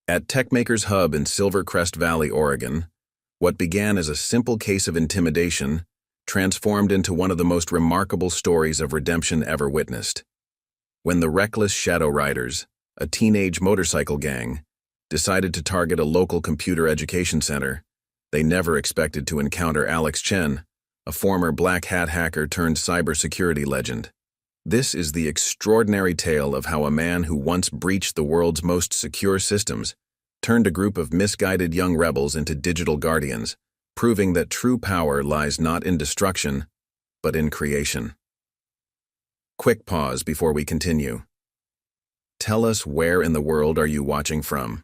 At TechMakers Hub in Silver Crest Valley, Oregon, what began as a simple case of intimidation transformed into one of the most remarkable stories of redemption ever witnessed. When the reckless Shadow Riders, a teenage motorcycle gang, decided to target a local computer education center, they never expected to encounter Chen, a former black hat hacker turned cybersecurity legend. This is the extraordinary tale of how a man who once breached the world's most secure systems turned a group of misguided young rebels into digital guardians, proving that true power lies not in destruction, but in creation. Quick pause before we continue. Tell us, where in the world are you watching from?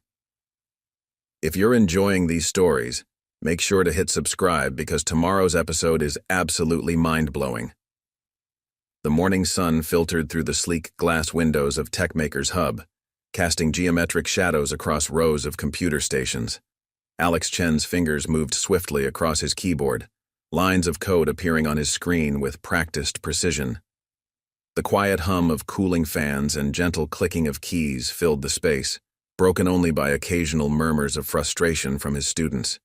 If you're enjoying these stories, make sure to hit subscribe because tomorrow's episode is absolutely mind-blowing. The morning sun filtered through the sleek glass windows of TechMakers Hub, casting geometric shadows across rows of computer stations. Chen's fingers moved swiftly across his keyboard, lines of code appearing on his screen with practiced precision. The quiet hum of cooling fans and gentle clicking of keys filled the space, broken only by occasional murmurs of frustration from his students.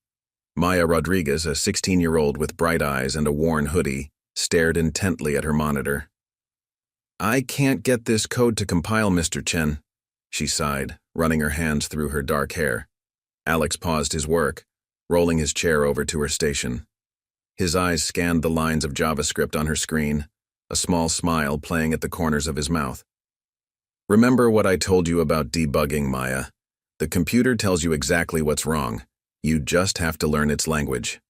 Maya Rodriguez, a 16-year-old with bright eyes and a worn hoodie, stared intently at her monitor. "I can't get this code to compile, Mr. Chen," she sighed, running her hands through her dark hair. Alex paused his work, rolling his chair over to her station. His eyes scanned the lines of JavaScript on her screen, a small smile playing at the corners of his mouth. "Remember what I told you about debugging, Maya? The computer tells you exactly what's wrong. You just have to learn its language."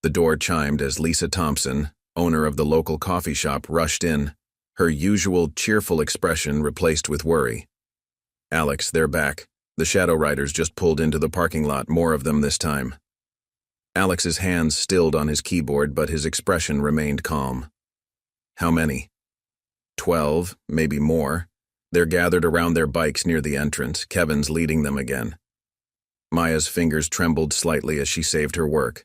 The door chimed as Lisa Thompson, owner of the local coffee shop, rushed in, her usual cheerful expression replaced with worry. "Alex, they're back. The Shadow Riders just pulled into the parking lot, more of them this time." Alex's hands stilled on his keyboard, but his expression remained calm. "How many?" 12, maybe more. They're gathered around their bikes near the entrance, Kevin's leading them again." Maya's fingers trembled slightly as she saved her work.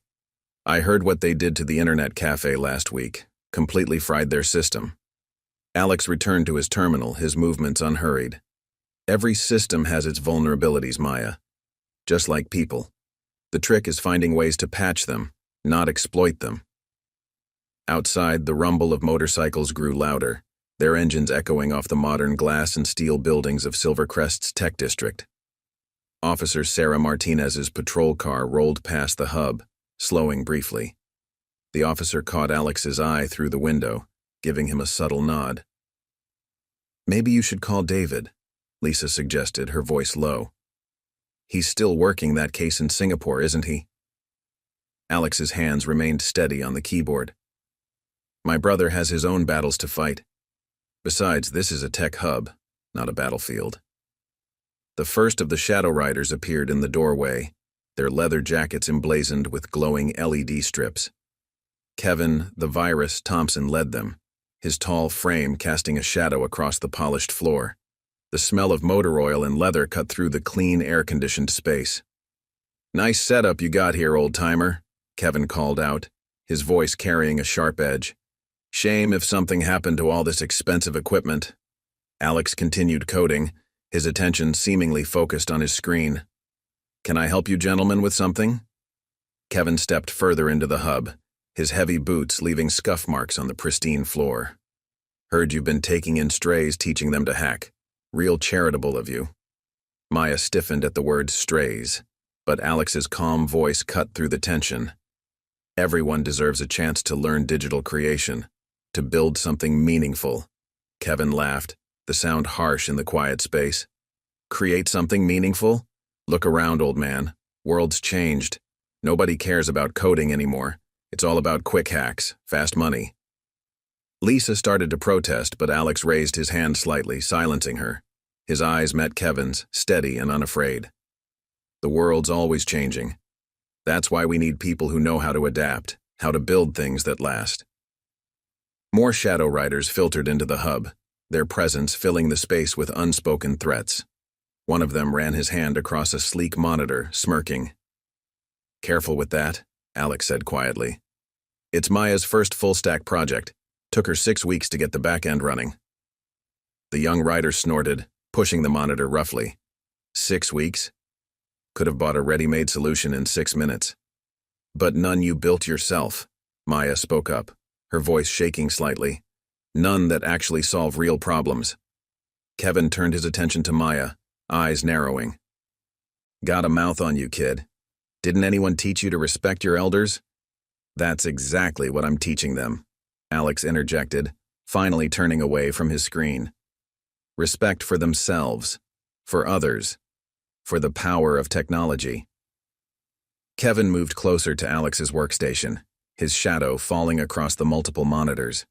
"I heard what they did to the internet cafe last week, completely fried their system." Alex returned to his terminal, his movements unhurried. "Every system has its vulnerabilities, Maya. Just like people. The trick is finding ways to patch them, not exploit them." Outside, the rumble of motorcycles grew louder, their engines echoing off the modern glass and steel buildings of Silvercrest's tech district. Officer Sarah Martinez's patrol car rolled past the hub, slowing briefly. The officer caught Alex's eye through the window, giving him a subtle nod. "Maybe you should call David," Lisa suggested, her voice low. "He's still working that case in Singapore, isn't he?" Alex's hands remained steady on the keyboard. "My brother has his own battles to fight. Besides, this is a tech hub, not a battlefield." The first of the Shadow Riders appeared in the doorway, their leather jackets emblazoned with glowing LED strips. Kevin, the virus, Thompson led them, his tall frame casting a shadow across the polished floor. The smell of motor oil and leather cut through the clean, air-conditioned space. "Nice setup you got here, old-timer," Kevin called out, his voice carrying a sharp edge. "Shame if something happened to all this expensive equipment." Alex continued coding, his attention seemingly focused on his screen. "Can I help you gentlemen with something?" Kevin stepped further into the hub, his heavy boots leaving scuff marks on the pristine floor. "Heard you've been taking in strays, teaching them to hack. Real charitable of you." Maya stiffened at the word strays, but Alex's calm voice cut through the tension. "Everyone deserves a chance to learn digital creation, to build something meaningful." Kevin laughed, the sound harsh in the quiet space. "Create something meaningful? Look around, old man. World's changed. Nobody cares about coding anymore. It's all about quick hacks, fast money." Lisa started to protest, but Alex raised his hand slightly, silencing her. His eyes met Kevin's, steady and unafraid. "The world's always changing. That's why we need people who know how to adapt, how to build things that last." More Shadow Riders filtered into the hub, their presence filling the space with unspoken threats. One of them ran his hand across a sleek monitor, smirking. "Careful with that," Alex said quietly. "It's Maya's first full-stack project. Took her 6 weeks to get the back end running." The young rider snorted, pushing the monitor roughly. 6 weeks? Could have bought a ready-made solution in 6 minutes. But none you built yourself, Maya spoke up, her voice shaking slightly. None that actually solve real problems. Kevin turned his attention to Maya, eyes narrowing. Got a mouth on you, kid. Didn't anyone teach you to respect your elders? That's exactly what I'm teaching them, Alex interjected, finally turning away from his screen. Respect for themselves, for others, for the power of technology. Kevin moved closer to Alex's workstation, his shadow falling across the multiple monitors.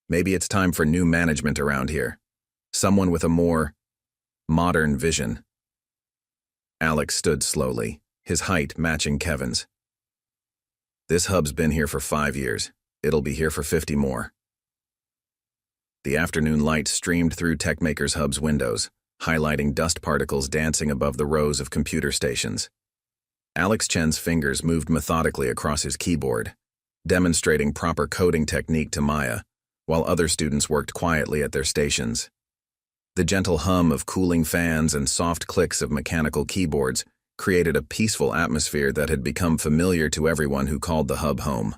Maybe it's time for new management around here. Someone with a more modern vision. Alex stood slowly, his height matching Kevin's. This hub's been here for 5 years. It'll be here for 50 more. The afternoon light streamed through TechMakers Hub's windows, highlighting dust particles dancing above the rows of computer stations. Alex Chen's fingers moved methodically across his keyboard, demonstrating proper coding technique to Maya, while other students worked quietly at their stations. The gentle hum of cooling fans and soft clicks of mechanical keyboards created a peaceful atmosphere that had become familiar to everyone who called the hub home.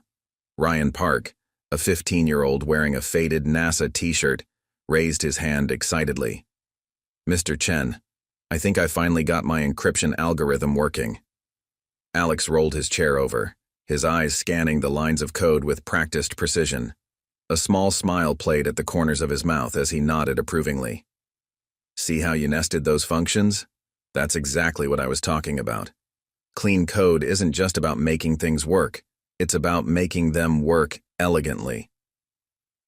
Ryan Park, a 15-year-old wearing a faded NASA t-shirt, raised his hand excitedly. Mr. Chen, I think I finally got my encryption algorithm working. Alex rolled his chair over, his eyes scanning the lines of code with practiced precision. A small smile played at the corners of his mouth as he nodded approvingly. See how you nested those functions? That's exactly what I was talking about. Clean code isn't just about making things work. It's about making them work elegantly.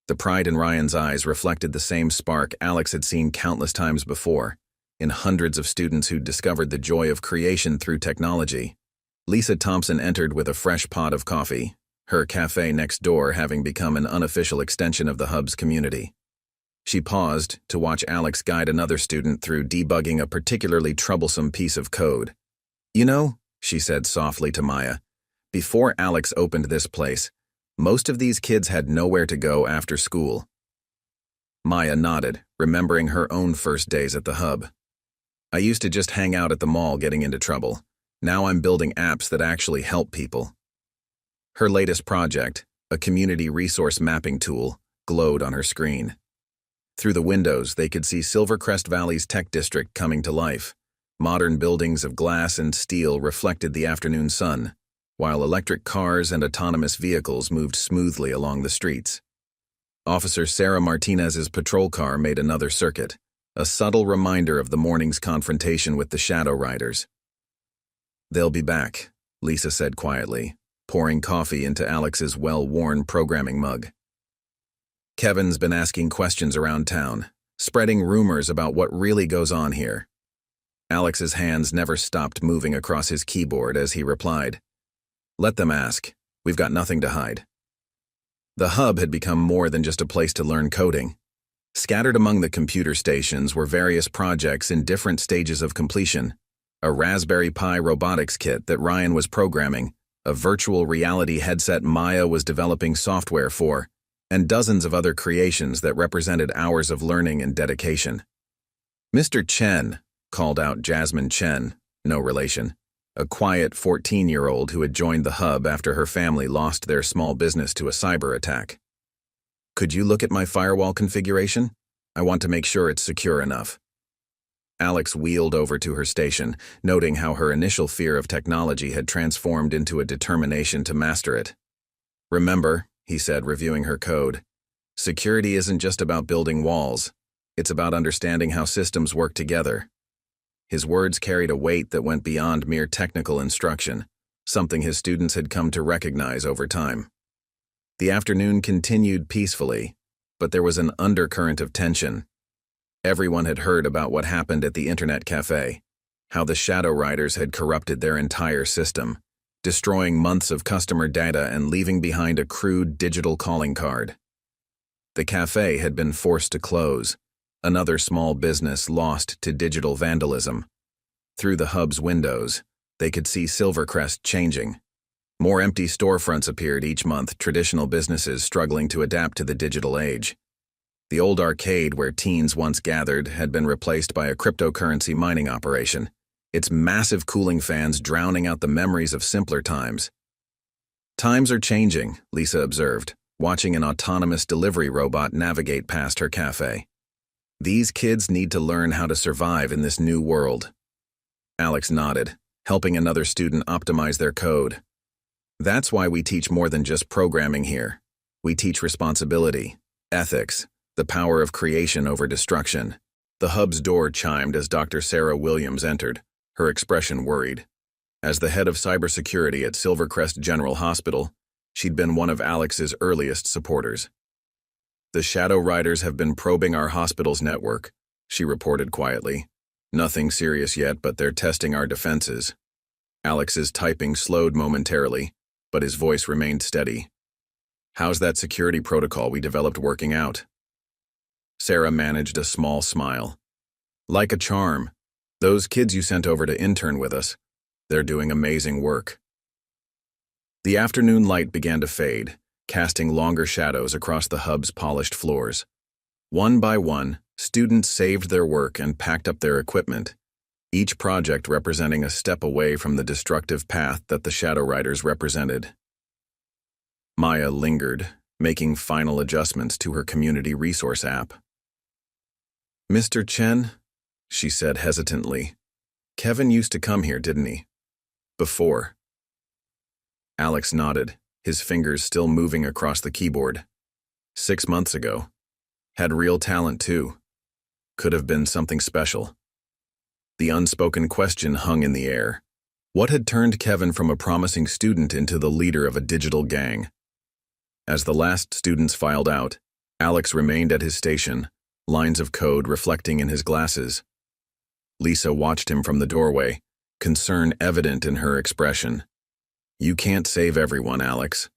The pride in Ryan's eyes reflected the same spark Alex had seen countless times before, in hundreds of students who'd discovered the joy of creation through technology. Lisa Thompson entered with a fresh pot of coffee, her cafe next door having become an unofficial extension of the hub's community. She paused to watch Alex guide another student through debugging a particularly troublesome piece of code. You know, she said softly to Maya, before Alex opened this place, most of these kids had nowhere to go after school. Maya nodded, remembering her own first days at the hub. I used to just hang out at the mall getting into trouble. Now I'm building apps that actually help people. Her latest project, a community resource mapping tool, glowed on her screen. Through the windows, they could see Silvercrest Valley's tech district coming to life. Modern buildings of glass and steel reflected the afternoon sun, while electric cars and autonomous vehicles moved smoothly along the streets. Officer Sarah Martinez's patrol car made another circuit, a subtle reminder of the morning's confrontation with the Shadow Riders. They'll be back, Lisa said quietly, pouring coffee into Alex's well-worn programming mug. Kevin's been asking questions around town, spreading rumors about what really goes on here. Alex's hands never stopped moving across his keyboard as he replied, Let them ask. We've got nothing to hide. The hub had become more than just a place to learn coding. Scattered among the computer stations were various projects in different stages of completion. A Raspberry Pi robotics kit that Ryan was programming, a virtual reality headset Maya was developing software for, and dozens of other creations that represented hours of learning and dedication. Mr. Chen, called out Jasmine Chen, no relation, a quiet 14-year-old who had joined the hub after her family lost their small business to a cyber attack. Could you look at my firewall configuration? I want to make sure it's secure enough. Alex wheeled over to her station, noting how her initial fear of technology had transformed into a determination to master it. Remember, he said, reviewing her code, security isn't just about building walls. It's about understanding how systems work together. His words carried a weight that went beyond mere technical instruction, something his students had come to recognize over time. The afternoon continued peacefully, but there was an undercurrent of tension. Everyone had heard about what happened at the internet cafe, how the Shadow Riders had corrupted their entire system, destroying months of customer data and leaving behind a crude digital calling card. The cafe had been forced to close, another small business lost to digital vandalism. Through the hub's windows, they could see Silvercrest changing. More empty storefronts appeared each month, traditional businesses struggling to adapt to the digital age. The old arcade where teens once gathered had been replaced by a cryptocurrency mining operation, its massive cooling fans drowning out the memories of simpler times. Times are changing, Lisa observed, watching an autonomous delivery robot navigate past her cafe. These kids need to learn how to survive in this new world. Alex nodded, helping another student optimize their code. That's why we teach more than just programming here. We teach responsibility, ethics, the power of creation over destruction. The hub's door chimed as Dr. Sarah Williams entered, her expression worried. As the head of cybersecurity at Silvercrest General Hospital, she'd been one of Alex's earliest supporters. "The Shadow Riders have been probing our hospital's network," she reported quietly. "Nothing serious yet, but they're testing our defenses." Alex's typing slowed momentarily, but his voice remained steady. "How's that security protocol we developed working out?" Sarah managed a small smile. "Like a charm. Those kids you sent over to intern with us, they're doing amazing work." The afternoon light began to fade, casting longer shadows across the hub's polished floors. One by one, students saved their work and packed up their equipment, each project representing a step away from the destructive path that the Shadow Riders represented. Maya lingered, making final adjustments to her community resource app. "Mr. Chen," she said hesitantly, "Kevin used to come here, didn't he?" "Before." Alex nodded, his fingers still moving across the keyboard. 6 months ago. Had real talent, too. Could have been something special. The unspoken question hung in the air. What had turned Kevin from a promising student into the leader of a digital gang? As the last students filed out, Alex remained at his station, lines of code reflecting in his glasses. Lisa watched him from the doorway, concern evident in her expression. "You can't save everyone, Alex."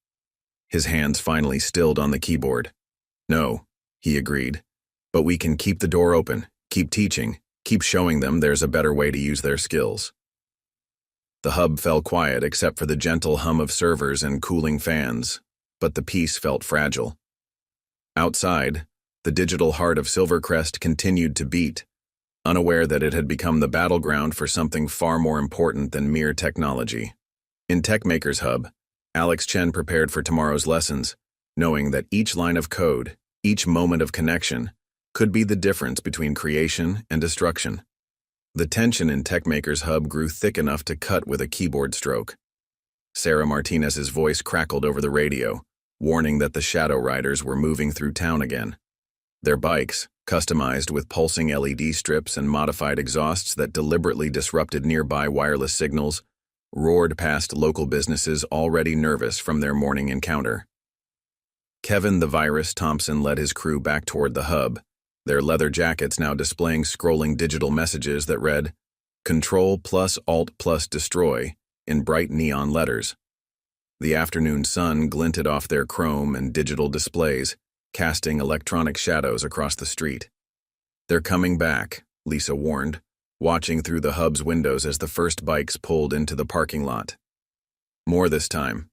His hands finally stilled on the keyboard. "No," he agreed, "but we can keep the door open, keep teaching, keep showing them there's a better way to use their skills." The hub fell quiet except for the gentle hum of servers and cooling fans, but the peace felt fragile. Outside, the digital heart of Silvercrest continued to beat, unaware that it had become the battleground for something far more important than mere technology. In TechMakers Hub, Alex Chen prepared for tomorrow's lessons, knowing that each line of code, each moment of connection, could be the difference between creation and destruction. The tension in TechMakers Hub grew thick enough to cut with a keyboard stroke. Sarah Martinez's voice crackled over the radio, warning that the Shadow Riders were moving through town again. Their bikes, customized with pulsing LED strips and modified exhausts that deliberately disrupted nearby wireless signals, roared past local businesses already nervous from their morning encounter. Kevin the Virus Thompson led his crew back toward the hub, their leather jackets now displaying scrolling digital messages that read, "Control plus Alt plus Destroy," in bright neon letters. The afternoon sun glinted off their chrome and digital displays, casting electronic shadows across the street. "They're coming back," Lisa warned, watching through the hub's windows as the first bikes pulled into the parking lot. "More this time.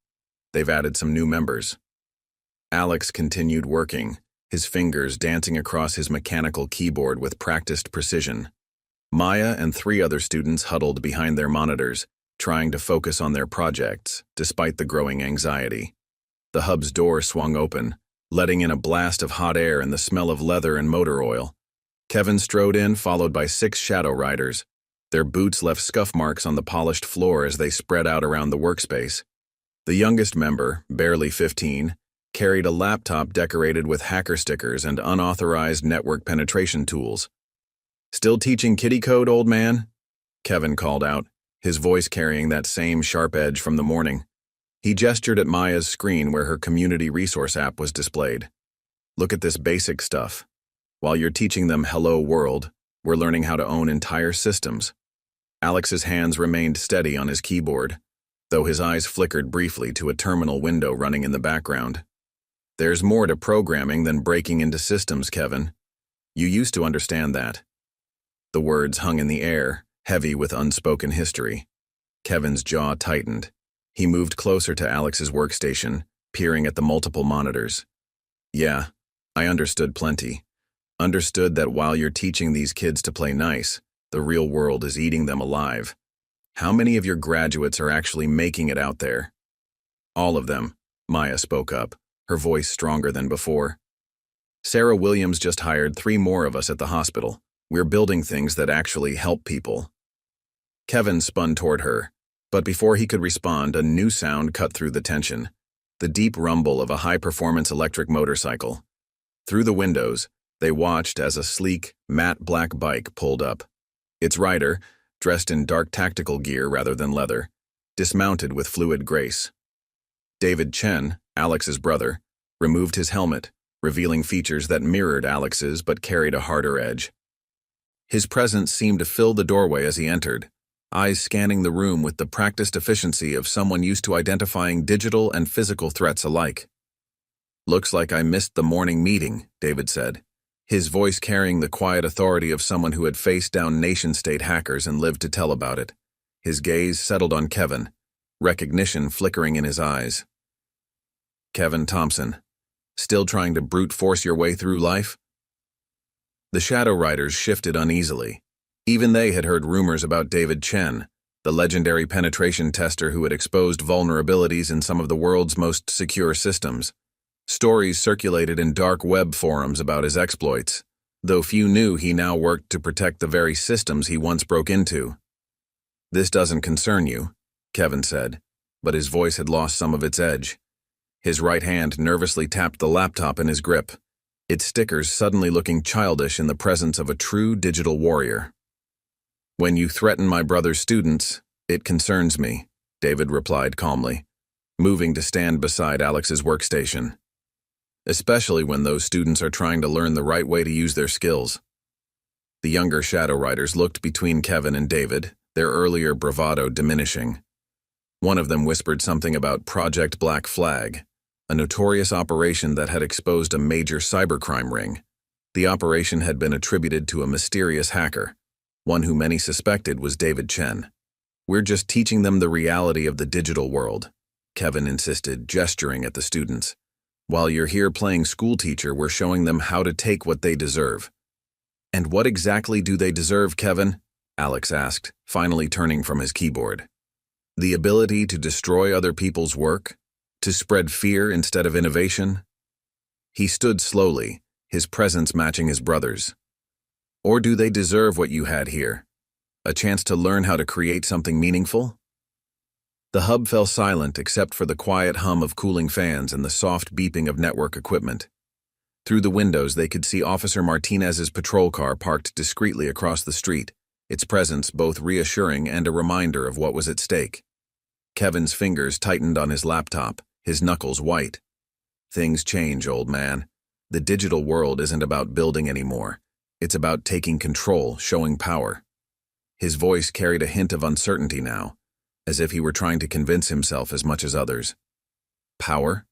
They've added some new members." Alex continued working, his fingers dancing across his mechanical keyboard with practiced precision. Maya and 3 other students huddled behind their monitors, trying to focus on their projects, despite the growing anxiety. The hub's door swung open, letting in a blast of hot air and the smell of leather and motor oil. Kevin strode in, followed by 6 Shadow Riders. Their boots left scuff marks on the polished floor as they spread out around the workspace. The youngest member, barely 15, carried a laptop decorated with hacker stickers and unauthorized network penetration tools. "Still teaching kiddie code, old man?" Kevin called out, his voice carrying that same sharp edge from the morning. He gestured at Maya's screen where her community resource app was displayed. "Look at this basic stuff. While you're teaching them Hello World, we're learning how to own entire systems." Alex's hands remained steady on his keyboard, though his eyes flickered briefly to a terminal window running in the background. "There's more to programming than breaking into systems, Kevin. You used to understand that." The words hung in the air, heavy with unspoken history. Kevin's jaw tightened. He moved closer to Alex's workstation, peering at the multiple monitors. "Yeah, I understood plenty. Understood that while you're teaching these kids to play nice, The real world is eating them alive. How many of your graduates are actually making it out there? All of them, Maya spoke up, her voice stronger than before. Sarah Williams just hired 3 more of us at the hospital. We're building things that actually help people. Kevin spun toward her, but before he could respond, a new sound cut through the tension. The deep rumble of a high-performance electric motorcycle. Through the windows, they watched as a sleek, matte black bike pulled up. Its rider, dressed in dark tactical gear rather than leather, dismounted with fluid grace. David Chen, Alex's brother, removed his helmet, revealing features that mirrored Alex's but carried a harder edge. His presence seemed to fill the doorway as he entered, eyes scanning the room with the practiced efficiency of someone used to identifying digital and physical threats alike. "Looks like I missed the morning meeting," David said, his voice carrying the quiet authority of someone who had faced down nation-state hackers and lived to tell about it. His gaze settled on Kevin, recognition flickering in his eyes. "Kevin Thompson, still trying to brute force your way through life?" The Shadow Riders shifted uneasily. Even they had heard rumors about David Chen, the legendary penetration tester who had exposed vulnerabilities in some of the world's most secure systems. Stories circulated in dark web forums about his exploits, though few knew he now worked to protect the very systems he once broke into. "This doesn't concern you," Kevin said, but his voice had lost some of its edge. His right hand nervously tapped the laptop in his grip, its stickers suddenly looking childish in the presence of a true digital warrior. "When you threaten my brother's students, it concerns me," David replied calmly, moving to stand beside Alex's workstation. "Especially when those students are trying to learn the right way to use their skills." The younger Shadow Riders looked between Kevin and David, their earlier bravado diminishing. One of them whispered something about Project Black Flag, a notorious operation that had exposed a major cybercrime ring. The operation had been attributed to a mysterious hacker, one who many suspected was David Chen. "We're just teaching them the reality of the digital world," Kevin insisted, gesturing at the students. "While you're here playing schoolteacher, we're showing them how to take what they deserve." "And what exactly do they deserve, Kevin?" Alex asked, finally turning from his keyboard. "The ability to destroy other people's work? To spread fear instead of innovation?" He stood slowly, his presence matching his brother's. "Or do they deserve what you had here? A chance to learn how to create something meaningful?" The hub fell silent except for the quiet hum of cooling fans and the soft beeping of network equipment. Through the windows they could see Officer Martinez's patrol car parked discreetly across the street, its presence both reassuring and a reminder of what was at stake. Kevin's fingers tightened on his laptop, his knuckles white. "Things change, old man. The digital world isn't about building anymore. It's about taking control, showing power." His voice carried a hint of uncertainty now, as if he were trying to convince himself as much as others. "Power?"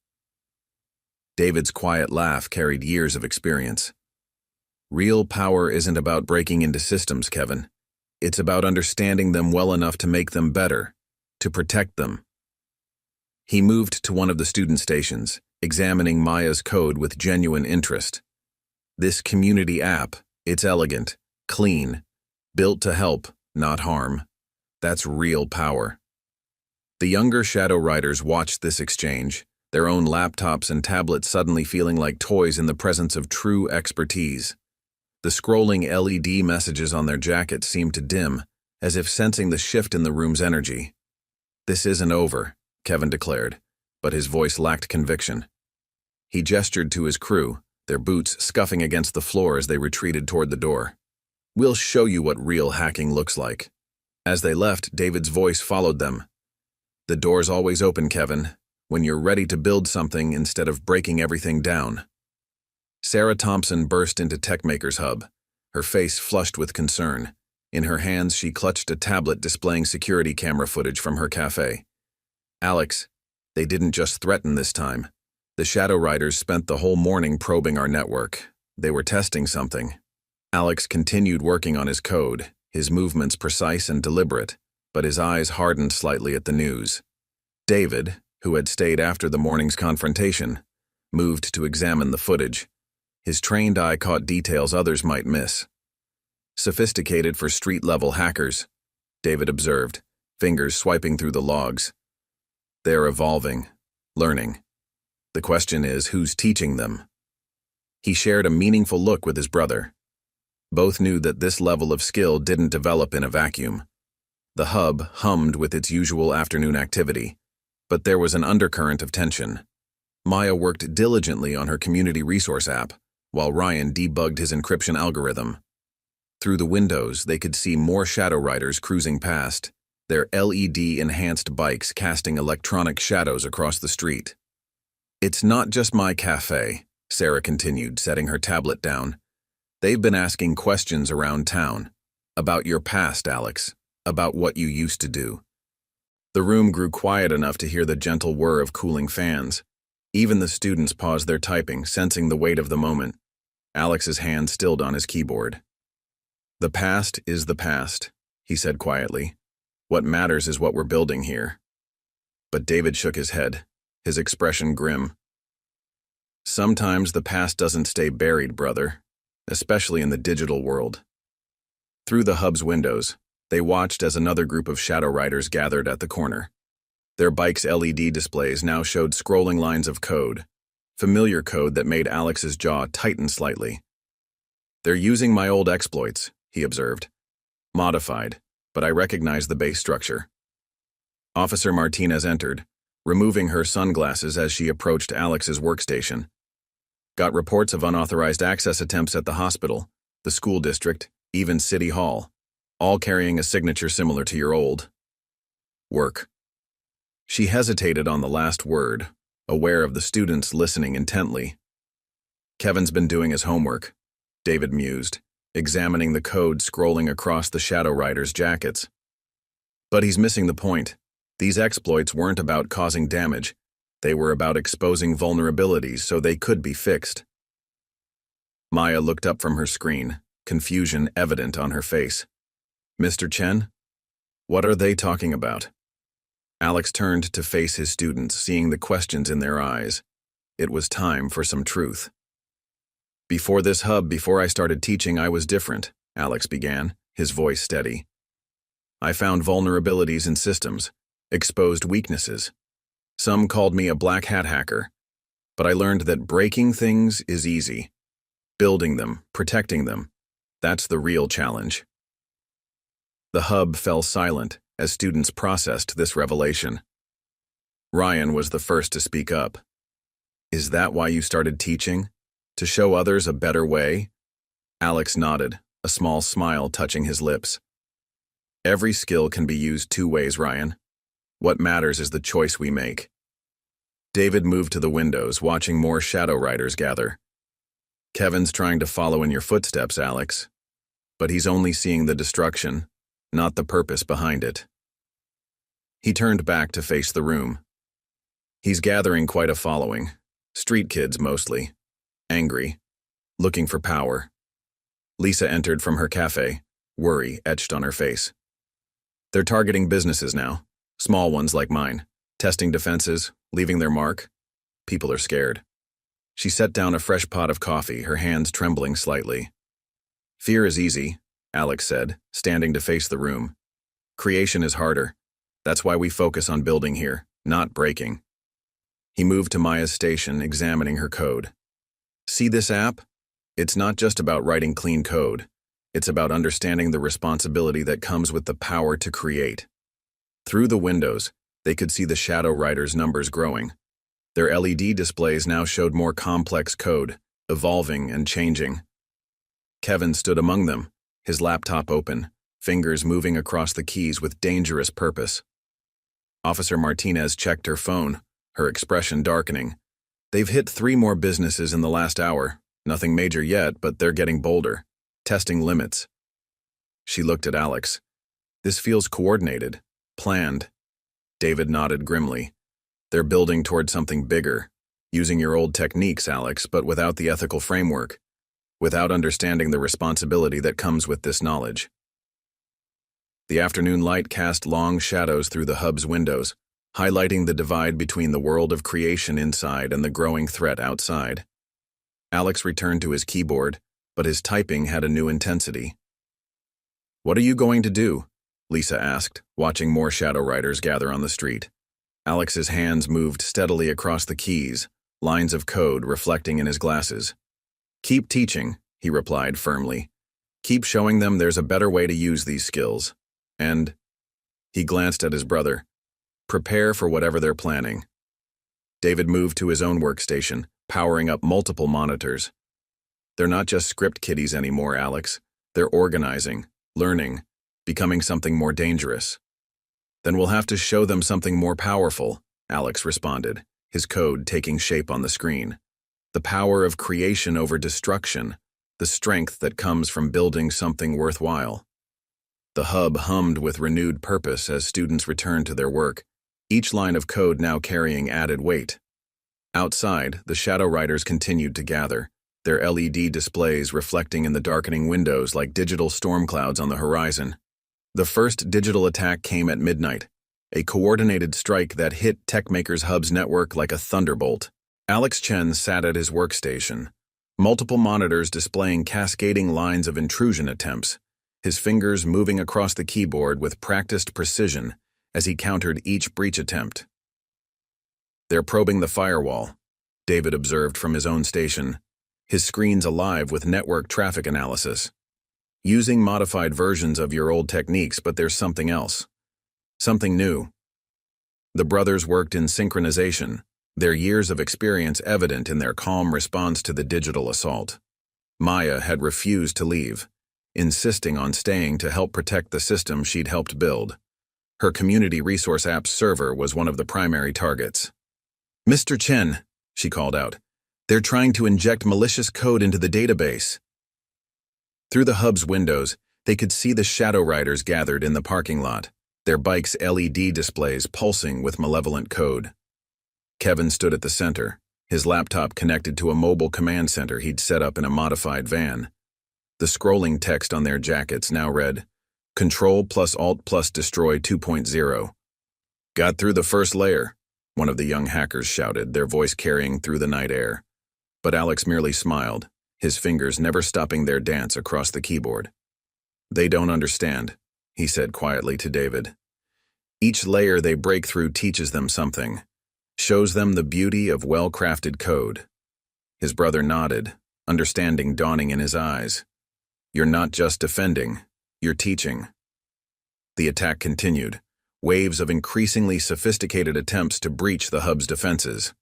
David's quiet laugh carried years of experience. "Real power isn't about breaking into systems, Kevin. It's about understanding them well enough to make them better, to protect them." He moved to one of the student stations, examining Maya's code with genuine interest. "This community app, it's elegant, clean, built to help, not harm. That's real power." The younger Shadow Riders watched this exchange, their own laptops and tablets suddenly feeling like toys in the presence of true expertise. The scrolling LED messages on their jackets seemed to dim, as if sensing the shift in the room's energy. "This isn't over," Kevin declared, but his voice lacked conviction. He gestured to his crew, their boots scuffing against the floor as they retreated toward the door. "We'll show you what real hacking looks like." As they left, David's voice followed them. "The door's always open, Kevin, when you're ready to build something instead of breaking everything down." Sarah Thompson burst into TechMakers Hub, her face flushed with concern. In her hands, she clutched a tablet displaying security camera footage from her cafe. "Alex, they didn't just threaten this time. The Shadow Riders spent the whole morning probing our network. They were testing something." Alex continued working on his code, his movements precise and deliberate, but his eyes hardened slightly at the news. David, who had stayed after the morning's confrontation, moved to examine the footage. His trained eye caught details others might miss. Sophisticated for street-level hackers, David observed, fingers swiping through the logs. They're evolving, learning. The question is, who's teaching them? He shared a meaningful look with his brother. Both knew that this level of skill didn't develop in a vacuum. The hub hummed with its usual afternoon activity, but there was an undercurrent of tension. Maya worked diligently on her community resource app, while Ryan debugged his encryption algorithm. Through the windows, they could see more shadow riders cruising past, their LED-enhanced bikes casting electronic shadows across the street. "It's not just my cafe," Sarah continued, setting her tablet down. "They've been asking questions around town. About your past, Alex. About what you used to do." The room grew quiet enough to hear the gentle whir of cooling fans. Even the students paused their typing, sensing the weight of the moment. Alex's hand stilled on his keyboard. "The past is the past," he said quietly. "What matters is what we're building here." But David shook his head, his expression grim. "Sometimes the past doesn't stay buried, brother, especially in the digital world." Through the hub's windows, they watched as another group of shadow riders gathered at the corner. Their bikes' LED displays now showed scrolling lines of code, familiar code that made Alex's jaw tighten slightly. "They're using my old exploits," he observed. "Modified, but I recognize the base structure." Officer Martinez entered, removing her sunglasses as she approached Alex's workstation. "Got reports of unauthorized access attempts at the hospital, the school district, even City Hall, all carrying a signature similar to your old work." She hesitated on the last word, aware of the students listening intently. "Kevin's been doing his homework," David mused, examining the code scrolling across the Shadow Riders' jackets. "But he's missing the point. These exploits weren't about causing damage. They were about exposing vulnerabilities so they could be fixed." Maya looked up from her screen, confusion evident on her face. "Mr. Chen? What are they talking about?" Alex turned to face his students, seeing the questions in their eyes. It was time for some truth. "Before this hub, before I started teaching, I was different," Alex began, his voice steady. "I found vulnerabilities in systems, exposed weaknesses. Some called me a black hat hacker. But I learned that breaking things is easy. Building them, protecting them, that's the real challenge." The hub fell silent as students processed this revelation. Ryan was the first to speak up. "Is that why you started teaching? To show others a better way?" Alex nodded, a small smile touching his lips. "Every skill can be used two ways, Ryan. What matters is the choice we make." David moved to the windows, watching more shadow riders gather. "Kevin's trying to follow in your footsteps, Alex. But he's only seeing the destruction, not the purpose behind it." He turned back to face the room. "He's gathering quite a following. Street kids mostly. Angry. Looking for power." Lisa entered from her cafe, worry etched on her face. "They're targeting businesses now, small ones like mine, testing defenses, leaving their mark. People are scared." She set down a fresh pot of coffee, her hands trembling slightly. "Fear is easy," Alex said, standing to face the room. "Creation is harder. That's why we focus on building here, not breaking." He moved to Maya's station, examining her code. "See this app? It's not just about writing clean code. It's about understanding the responsibility that comes with the power to create." Through the windows, they could see the Shadow Riders' numbers growing. Their LED displays now showed more complex code, evolving and changing. Kevin stood among them, his laptop open, fingers moving across the keys with dangerous purpose. Officer Martinez checked her phone, her expression darkening. "They've hit 3 more businesses in the last hour. Nothing major yet, but they're getting bolder, testing limits." She looked at Alex. "This feels coordinated, planned." David nodded grimly. "They're building toward something bigger, using your old techniques, Alex, but without the ethical framework, without understanding the responsibility that comes with this knowledge." The afternoon light cast long shadows through the hub's windows, highlighting the divide between the world of creation inside and the growing threat outside. Alex returned to his keyboard, but his typing had a new intensity. "What are you going to do?" Lisa asked, watching more shadow riders gather on the street. Alex's hands moved steadily across the keys, lines of code reflecting in his glasses. "Keep teaching," he replied firmly. "Keep showing them there's a better way to use these skills. And," he glanced at his brother, "prepare for whatever they're planning." David moved to his own workstation, powering up multiple monitors. "They're not just script kiddies anymore, Alex. They're organizing, learning, becoming something more dangerous." "Then we'll have to show them something more powerful," Alex responded, his code taking shape on the screen. "The power of creation over destruction, the strength that comes from building something worthwhile." The hub hummed with renewed purpose as students returned to their work, each line of code now carrying added weight. Outside, the shadow riders continued to gather, their LED displays reflecting in the darkening windows like digital storm clouds on the horizon. The first digital attack came at midnight, a coordinated strike that hit TechMakers Hub's network like a thunderbolt. Chen sat at his workstation, multiple monitors displaying cascading lines of intrusion attempts, his fingers moving across the keyboard with practiced precision as he countered each breach attempt. "They're probing the firewall," David observed from his own station, his screens alive with network traffic analysis. "Using modified versions of your old techniques, but there's something else. Something new." The brothers worked in synchronization, their years of experience evident in their calm response to the digital assault. Maya had refused to leave, insisting on staying to help protect the system she'd helped build. Her community resource app's server was one of the primary targets. "Mr. Chen," she called out, "they're trying to inject malicious code into the database." Through the hub's windows, they could see the shadow riders gathered in the parking lot, their bikes' LED displays pulsing with malevolent code. Kevin stood at the center, his laptop connected to a mobile command center he'd set up in a modified van. The scrolling text on their jackets now read, "Control plus Alt plus Destroy 2.0. "Got through the first layer," one of the young hackers shouted, their voice carrying through the night air. But Alex merely smiled, his fingers never stopping their dance across the keyboard. "They don't understand," he said quietly to David. "Each layer they break through teaches them something, shows them the beauty of well-crafted code." His brother nodded, understanding dawning in his eyes. "You're not just defending, you're teaching." The attack continued, waves of increasingly sophisticated attempts to breach the hub's defenses.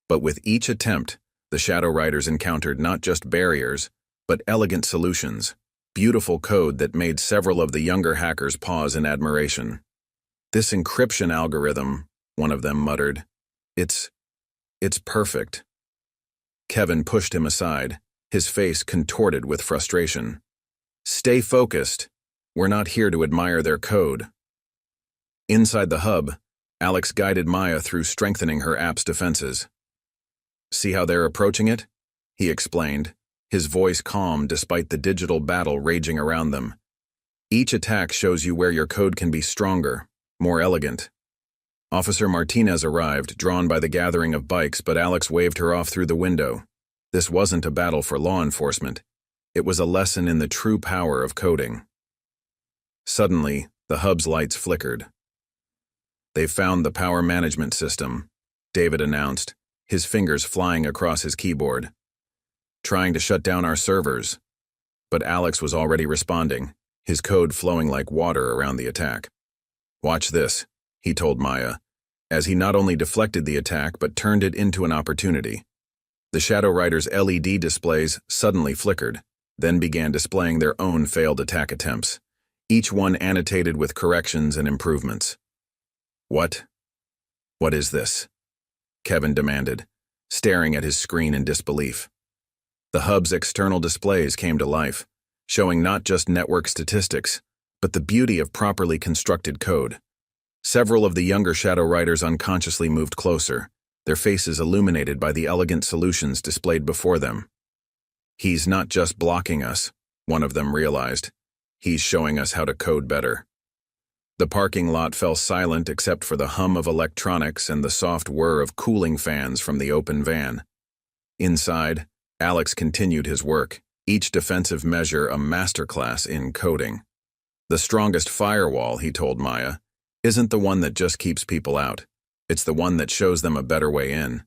But with each attempt, the Shadow Riders encountered not just barriers, but elegant solutions, beautiful code that made several of the younger hackers pause in admiration. "This encryption algorithm," one of them muttered, It's perfect." Kevin pushed him aside, his face contorted with frustration. "Stay focused. We're not here to admire their code." Inside the hub, Alex guided Maya through strengthening her app's defenses. "See how they're approaching it?" he explained, his voice calm despite the digital battle raging around them. "Each attack shows you where your code can be stronger, more elegant." Officer Martinez arrived, drawn by the gathering of bikes, but Alex waved her off through the window. This wasn't a battle for law enforcement. It was a lesson in the true power of coding. Suddenly, the hub's lights flickered. "They've found the power management system," David announced, his fingers flying across his keyboard. "Trying to shut down our servers." But Alex was already responding, his code flowing like water around the attack. "Watch this," he told Maya, as he not only deflected the attack but turned it into an opportunity. The Shadow Riders' LED displays suddenly flickered, then began displaying their own failed attack attempts, each one annotated with corrections and improvements. What is this?" Kevin demanded, staring at his screen in disbelief. The hub's external displays came to life, showing not just network statistics, but the beauty of properly constructed code. Several of the younger Shadow Riders unconsciously moved closer, their faces illuminated by the elegant solutions displayed before them. "He's not just blocking us," one of them realized. "He's showing us how to code better." The parking lot fell silent except for the hum of electronics and the soft whir of cooling fans from the open van. Inside, Alex continued his work, each defensive measure a masterclass in coding. The strongest firewall, he told Maya, isn't the one that just keeps people out. It's the one that shows them a better way in.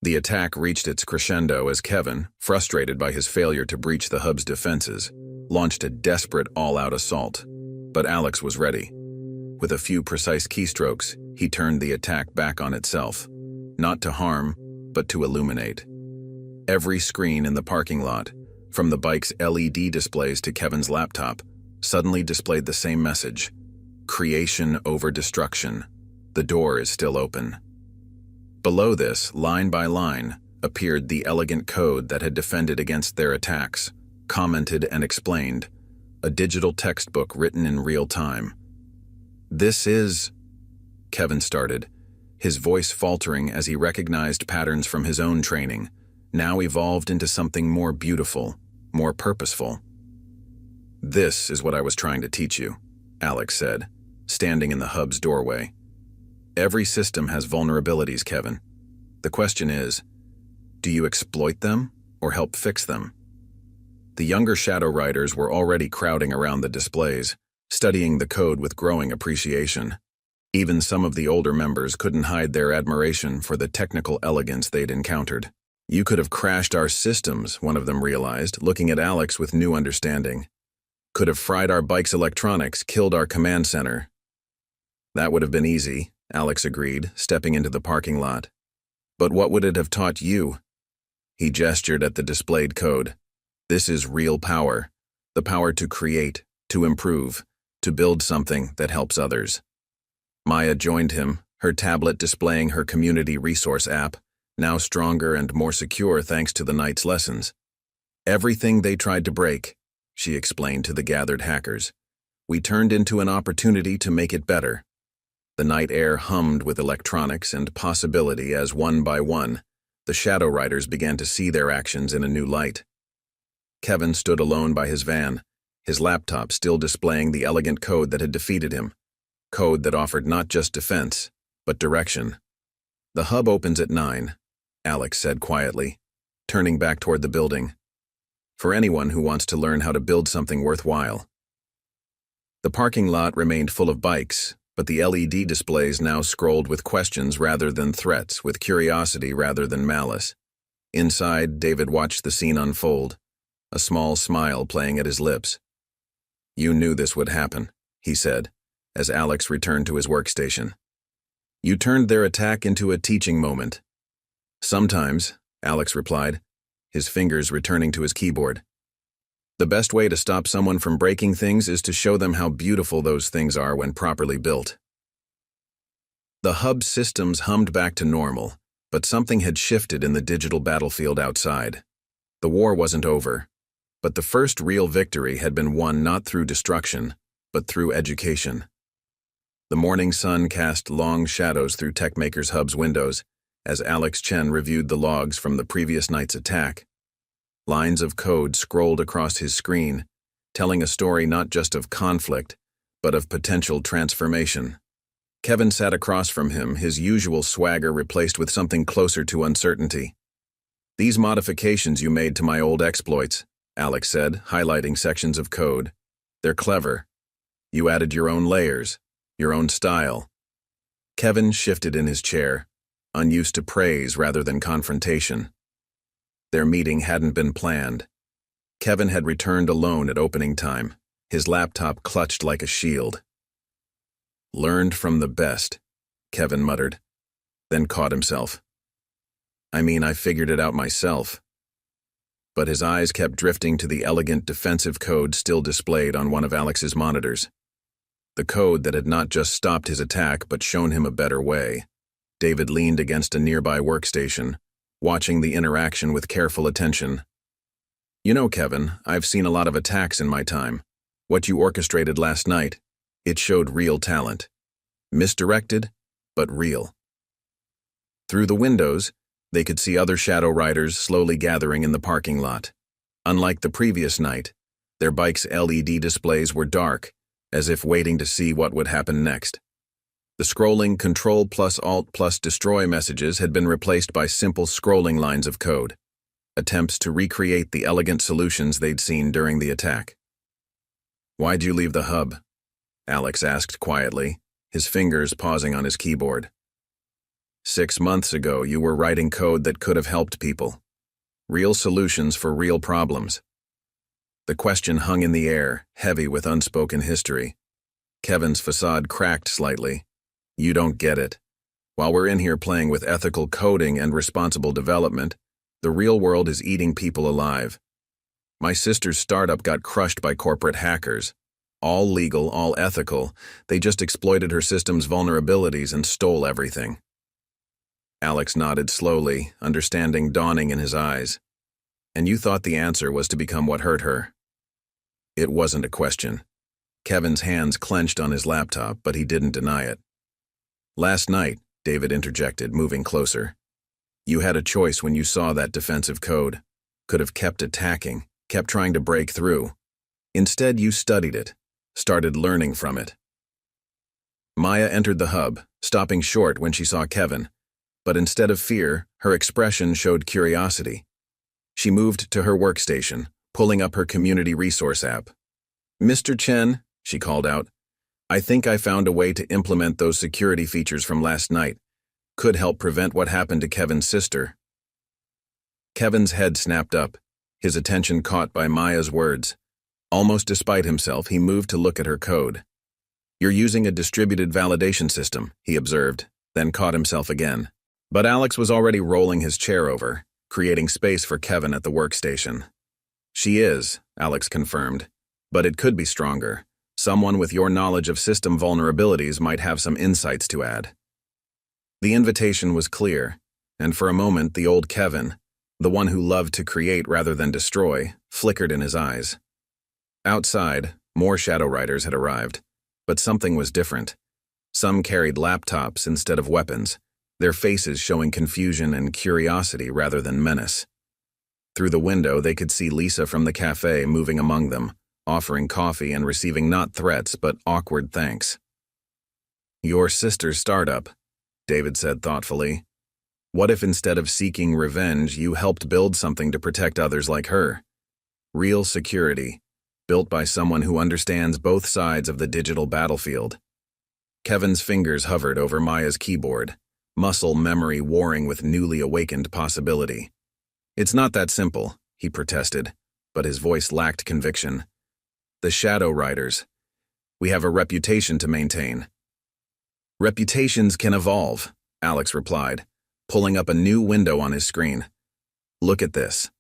The attack reached its crescendo as Kevin, frustrated by his failure to breach the hub's defenses, launched a desperate all-out assault. But Alex was ready. With a few precise keystrokes, he turned the attack back on itself, not to harm, but to illuminate. Every screen in the parking lot, from the bike's LED displays to Kevin's laptop, suddenly displayed the same message: creation over destruction. The door is still open. Below this, line by line, appeared the elegant code that had defended against their attacks, commented and explained, a digital textbook written in real time. "This is," Kevin started, his voice faltering as he recognized patterns from his own training, now evolved into something more beautiful, more purposeful. "This is what I was trying to teach you," Alex said, standing in the hub's doorway. "Every system has vulnerabilities, Kevin. The question is, do you exploit them or help fix them?" The younger Shadow Riders were already crowding around the displays, studying the code with growing appreciation. Even some of the older members couldn't hide their admiration for the technical elegance they'd encountered. "You could have crashed our systems," one of them realized, looking at Alex with new understanding. "Could have fried our bike's electronics, killed our command center." "That would have been easy," Alex agreed, stepping into the parking lot. "But what would it have taught you?" He gestured at the displayed code. "This is real power. The power to create, to improve, to build something that helps others." Maya joined him, her tablet displaying her community resource app, now stronger and more secure thanks to the night's lessons. "Everything they tried to break," she explained to the gathered hackers, "we turned into an opportunity to make it better." The night air hummed with electronics and possibility as one by one, the Shadow Riders began to see their actions in a new light. Kevin stood alone by his van, his laptop still displaying the elegant code that had defeated him, code that offered not just defense, but direction. "The hub opens at 9, Alex said quietly, turning back toward the building. "For anyone who wants to learn how to build something worthwhile." The parking lot remained full of bikes, but the LED displays now scrolled with questions rather than threats, with curiosity rather than malice. Inside, David watched the scene unfold, a small smile playing at his lips. "You knew this would happen," he said, as Alex returned to his workstation. "You turned their attack into a teaching moment." "Sometimes," Alex replied, his fingers returning to his keyboard. "The best way to stop someone from breaking things is to show them how beautiful those things are when properly built." The hub systems hummed back to normal, but something had shifted in the digital battlefield outside. The war wasn't over, but the first real victory had been won not through destruction, but through education. The morning sun cast long shadows through TechMakers Hub's windows as Chen reviewed the logs from the previous night's attack. Lines of code scrolled across his screen, telling a story not just of conflict, but of potential transformation. Kevin sat across from him, his usual swagger replaced with something closer to uncertainty. "These modifications you made to my old exploits," Alex said, highlighting sections of code. "They're clever. You added your own layers, your own style." Kevin shifted in his chair, unused to praise rather than confrontation. Their meeting hadn't been planned. Kevin had returned alone at opening time, his laptop clutched like a shield. "Learned from the best," Kevin muttered, then caught himself. I figured it out myself." But his eyes kept drifting to the elegant defensive code still displayed on one of Alex's monitors. The code that had not just stopped his attack but shown him a better way. David leaned against a nearby workstation, watching the interaction with careful attention. "You know, Kevin, I've seen a lot of attacks in my time. What you orchestrated last night, it showed real talent. Misdirected, but real." Through the windows, they could see other Shadow Riders slowly gathering in the parking lot. Unlike the previous night, their bikes' LED displays were dark, as if waiting to see what would happen next. The scrolling Control+Alt+Destroy messages had been replaced by simple scrolling lines of code, attempts to recreate the elegant solutions they'd seen during the attack. "Why'd you leave the hub?" Alex asked quietly, his fingers pausing on his keyboard. 6 months ago, you were writing code that could have helped people. Real solutions for real problems. The question hung in the air, heavy with unspoken history. Kevin's facade cracked slightly. "You don't get it. While we're in here playing with ethical coding and responsible development, the real world is eating people alive. My sister's startup got crushed by corporate hackers. All legal, all ethical. They just exploited her system's vulnerabilities and stole everything." Alex nodded slowly, understanding dawning in his eyes. "And you thought the answer was to become what hurt her?" It wasn't a question. Kevin's hands clenched on his laptop, but he didn't deny it. "Last night," David interjected, moving closer. "You had a choice when you saw that defensive code. Could have kept attacking, kept trying to break through. Instead, you studied it, started learning from it." Maya entered the hub, stopping short when she saw Kevin. But instead of fear, her expression showed curiosity. She moved to her workstation, pulling up her community resource app. "Mr. Chen," she called out, "I think I found a way to implement those security features from last night. Could help prevent what happened to Kevin's sister." Kevin's head snapped up, his attention caught by Maya's words. Almost despite himself, he moved to look at her code. "You're using a distributed validation system," he observed, then caught himself again. But Alex was already rolling his chair over, creating space for Kevin at the workstation. "She is," Alex confirmed, "but it could be stronger. Someone with your knowledge of system vulnerabilities might have some insights to add." The invitation was clear, and for a moment the old Kevin, the one who loved to create rather than destroy, flickered in his eyes. Outside, more Shadow Riders had arrived, but something was different. Some carried laptops instead of weapons, their faces showing confusion and curiosity rather than menace. Through the window, they could see Lisa from the cafe moving among them, offering coffee and receiving not threats but awkward thanks. "Your sister's startup," David said thoughtfully. "What if instead of seeking revenge, you helped build something to protect others like her? Real security, built by someone who understands both sides of the digital battlefield." Kevin's fingers hovered over Maya's keyboard, muscle memory warring with newly awakened possibility. "It's not that simple," he protested, but his voice lacked conviction. "The Shadow Riders. We have a reputation to maintain." "Reputations can evolve," Alex replied, pulling up a new window on his screen. "Look at this."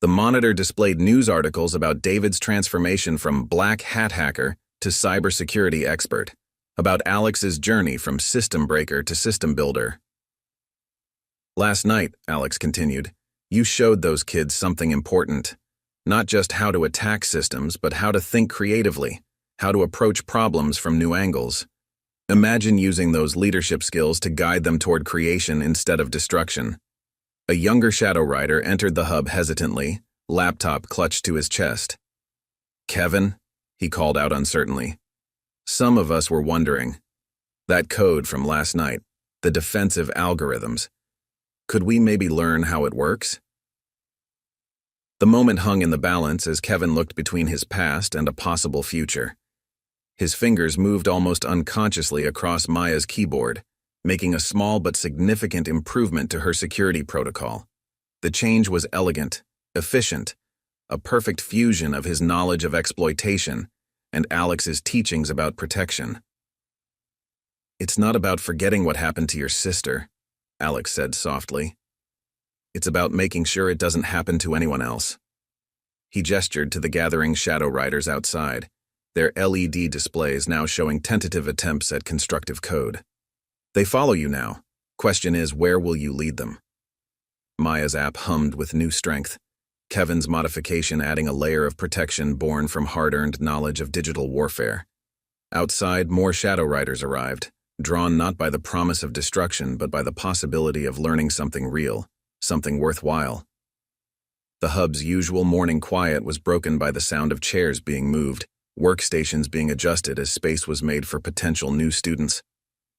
The monitor displayed news articles about David's transformation from black hat hacker to cybersecurity expert, about Alex's journey from system breaker to system builder. "Last night," Alex continued, "you showed those kids something important. Not just how to attack systems, but how to think creatively, how to approach problems from new angles. Imagine using those leadership skills to guide them toward creation instead of destruction." A younger Shadow Rider entered the hub hesitantly, laptop clutched to his chest. "Kevin," he called out uncertainly. "Some of us were wondering. That code from last night, the defensive algorithms. Could we maybe learn how it works?" The moment hung in the balance as Kevin looked between his past and a possible future. His fingers moved almost unconsciously across Maya's keyboard, making a small but significant improvement to her security protocol. The change was elegant, efficient, a perfect fusion of his knowledge of exploitation and Alex's teachings about protection. "It's not about forgetting what happened to your sister," Alex said softly. "It's about making sure it doesn't happen to anyone else." He gestured to the gathering Shadow Riders outside, their LED displays now showing tentative attempts at constructive code. "They follow you now. Question is, where will you lead them?" Maya's app hummed with new strength, Kevin's modification adding a layer of protection born from hard-earned knowledge of digital warfare. Outside, more Shadow Riders arrived, drawn not by the promise of destruction but by the possibility of learning something real, something worthwhile. The hub's usual morning quiet was broken by the sound of chairs being moved, workstations being adjusted as space was made for potential new students.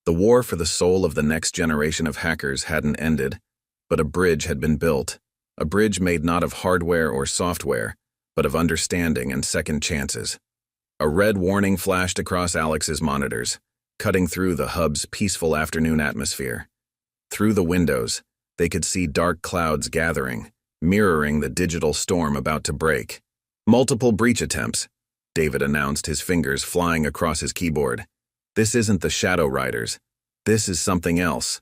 The war for the soul of the next generation of hackers hadn't ended, but a bridge had been built, a bridge made not of hardware or software, but of understanding and second chances. A red warning flashed across Alex's monitors, cutting through the hub's peaceful afternoon atmosphere. Through the windows, they could see dark clouds gathering, mirroring the digital storm about to break. Multiple breach attempts, David announced, his fingers flying across his keyboard. This isn't the Shadow Riders. This is something else.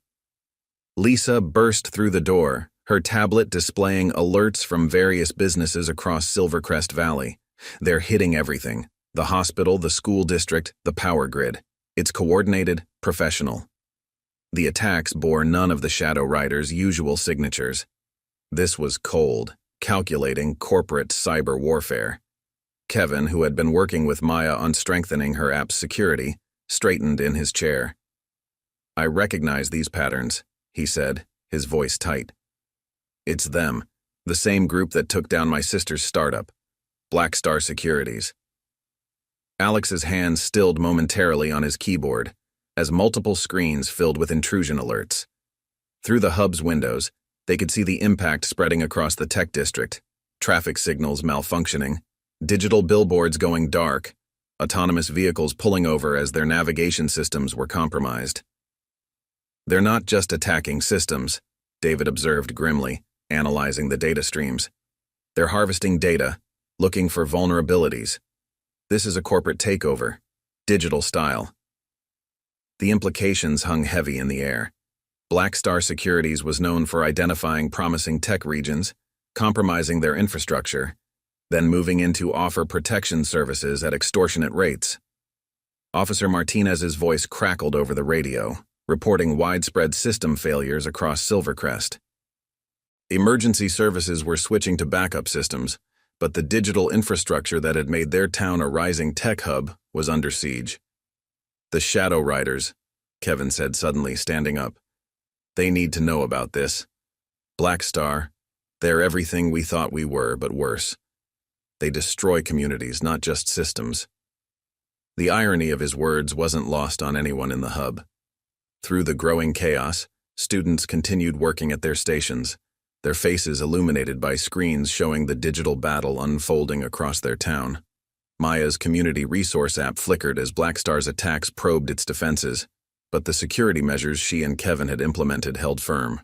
Lisa burst through the door, her tablet displaying alerts from various businesses across Silvercrest Valley. They're hitting everything: the hospital, the school district, the power grid. It's coordinated, professional. The attacks bore none of the Shadow Riders' usual signatures. This was cold, calculating corporate cyber warfare. Kevin, who had been working with Maya on strengthening her app's security, straightened in his chair. "I recognize these patterns," he said, his voice tight. "It's them, the same group that took down my sister's startup, Black Star Securities." Alex's hands stilled momentarily on his keyboard as multiple screens filled with intrusion alerts. Through the hub's windows, they could see the impact spreading across the tech district: traffic signals malfunctioning, digital billboards going dark, autonomous vehicles pulling over as their navigation systems were compromised. "They're not just attacking systems," David observed grimly, analyzing the data streams. "They're harvesting data, looking for vulnerabilities. This is a corporate takeover, digital style." The implications hung heavy in the air. Black Star Securities was known for identifying promising tech regions, compromising their infrastructure, then moving in to offer protection services at extortionate rates. Officer Martinez's voice crackled over the radio, reporting widespread system failures across Silvercrest. Emergency services were switching to backup systems, but the digital infrastructure that had made their town a rising tech hub was under siege. "The Shadow Riders," Kevin said suddenly, standing up. "They need to know about this. Black Star, they're everything we thought we were, but worse. They destroy communities, not just systems." The irony of his words wasn't lost on anyone in the hub. Through the growing chaos, students continued working at their stations, their faces illuminated by screens showing the digital battle unfolding across their town. Maya's community resource app flickered as Black Star's attacks probed its defenses, but the security measures she and Kevin had implemented held firm.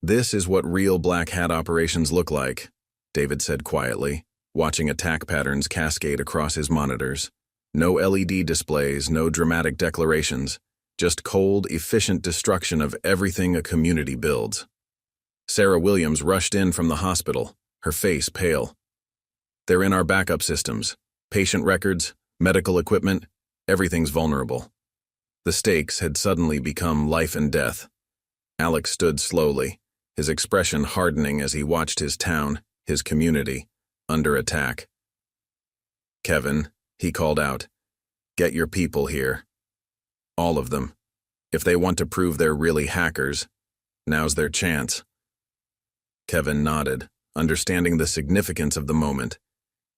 "This is what real Black Hat operations look like," David said quietly, watching attack patterns cascade across his monitors. "No LED displays, no dramatic declarations, just cold, efficient destruction of everything a community builds." Sarah Williams rushed in from the hospital, her face pale. "They're in our backup systems. Patient records, medical equipment, everything's vulnerable." The stakes had suddenly become life and death. Alex stood slowly, his expression hardening as he watched his town, his community, under attack. "Kevin," he called out, "get your people here. All of them. If they want to prove they're really hackers, now's their chance." Kevin nodded, understanding the significance of the moment.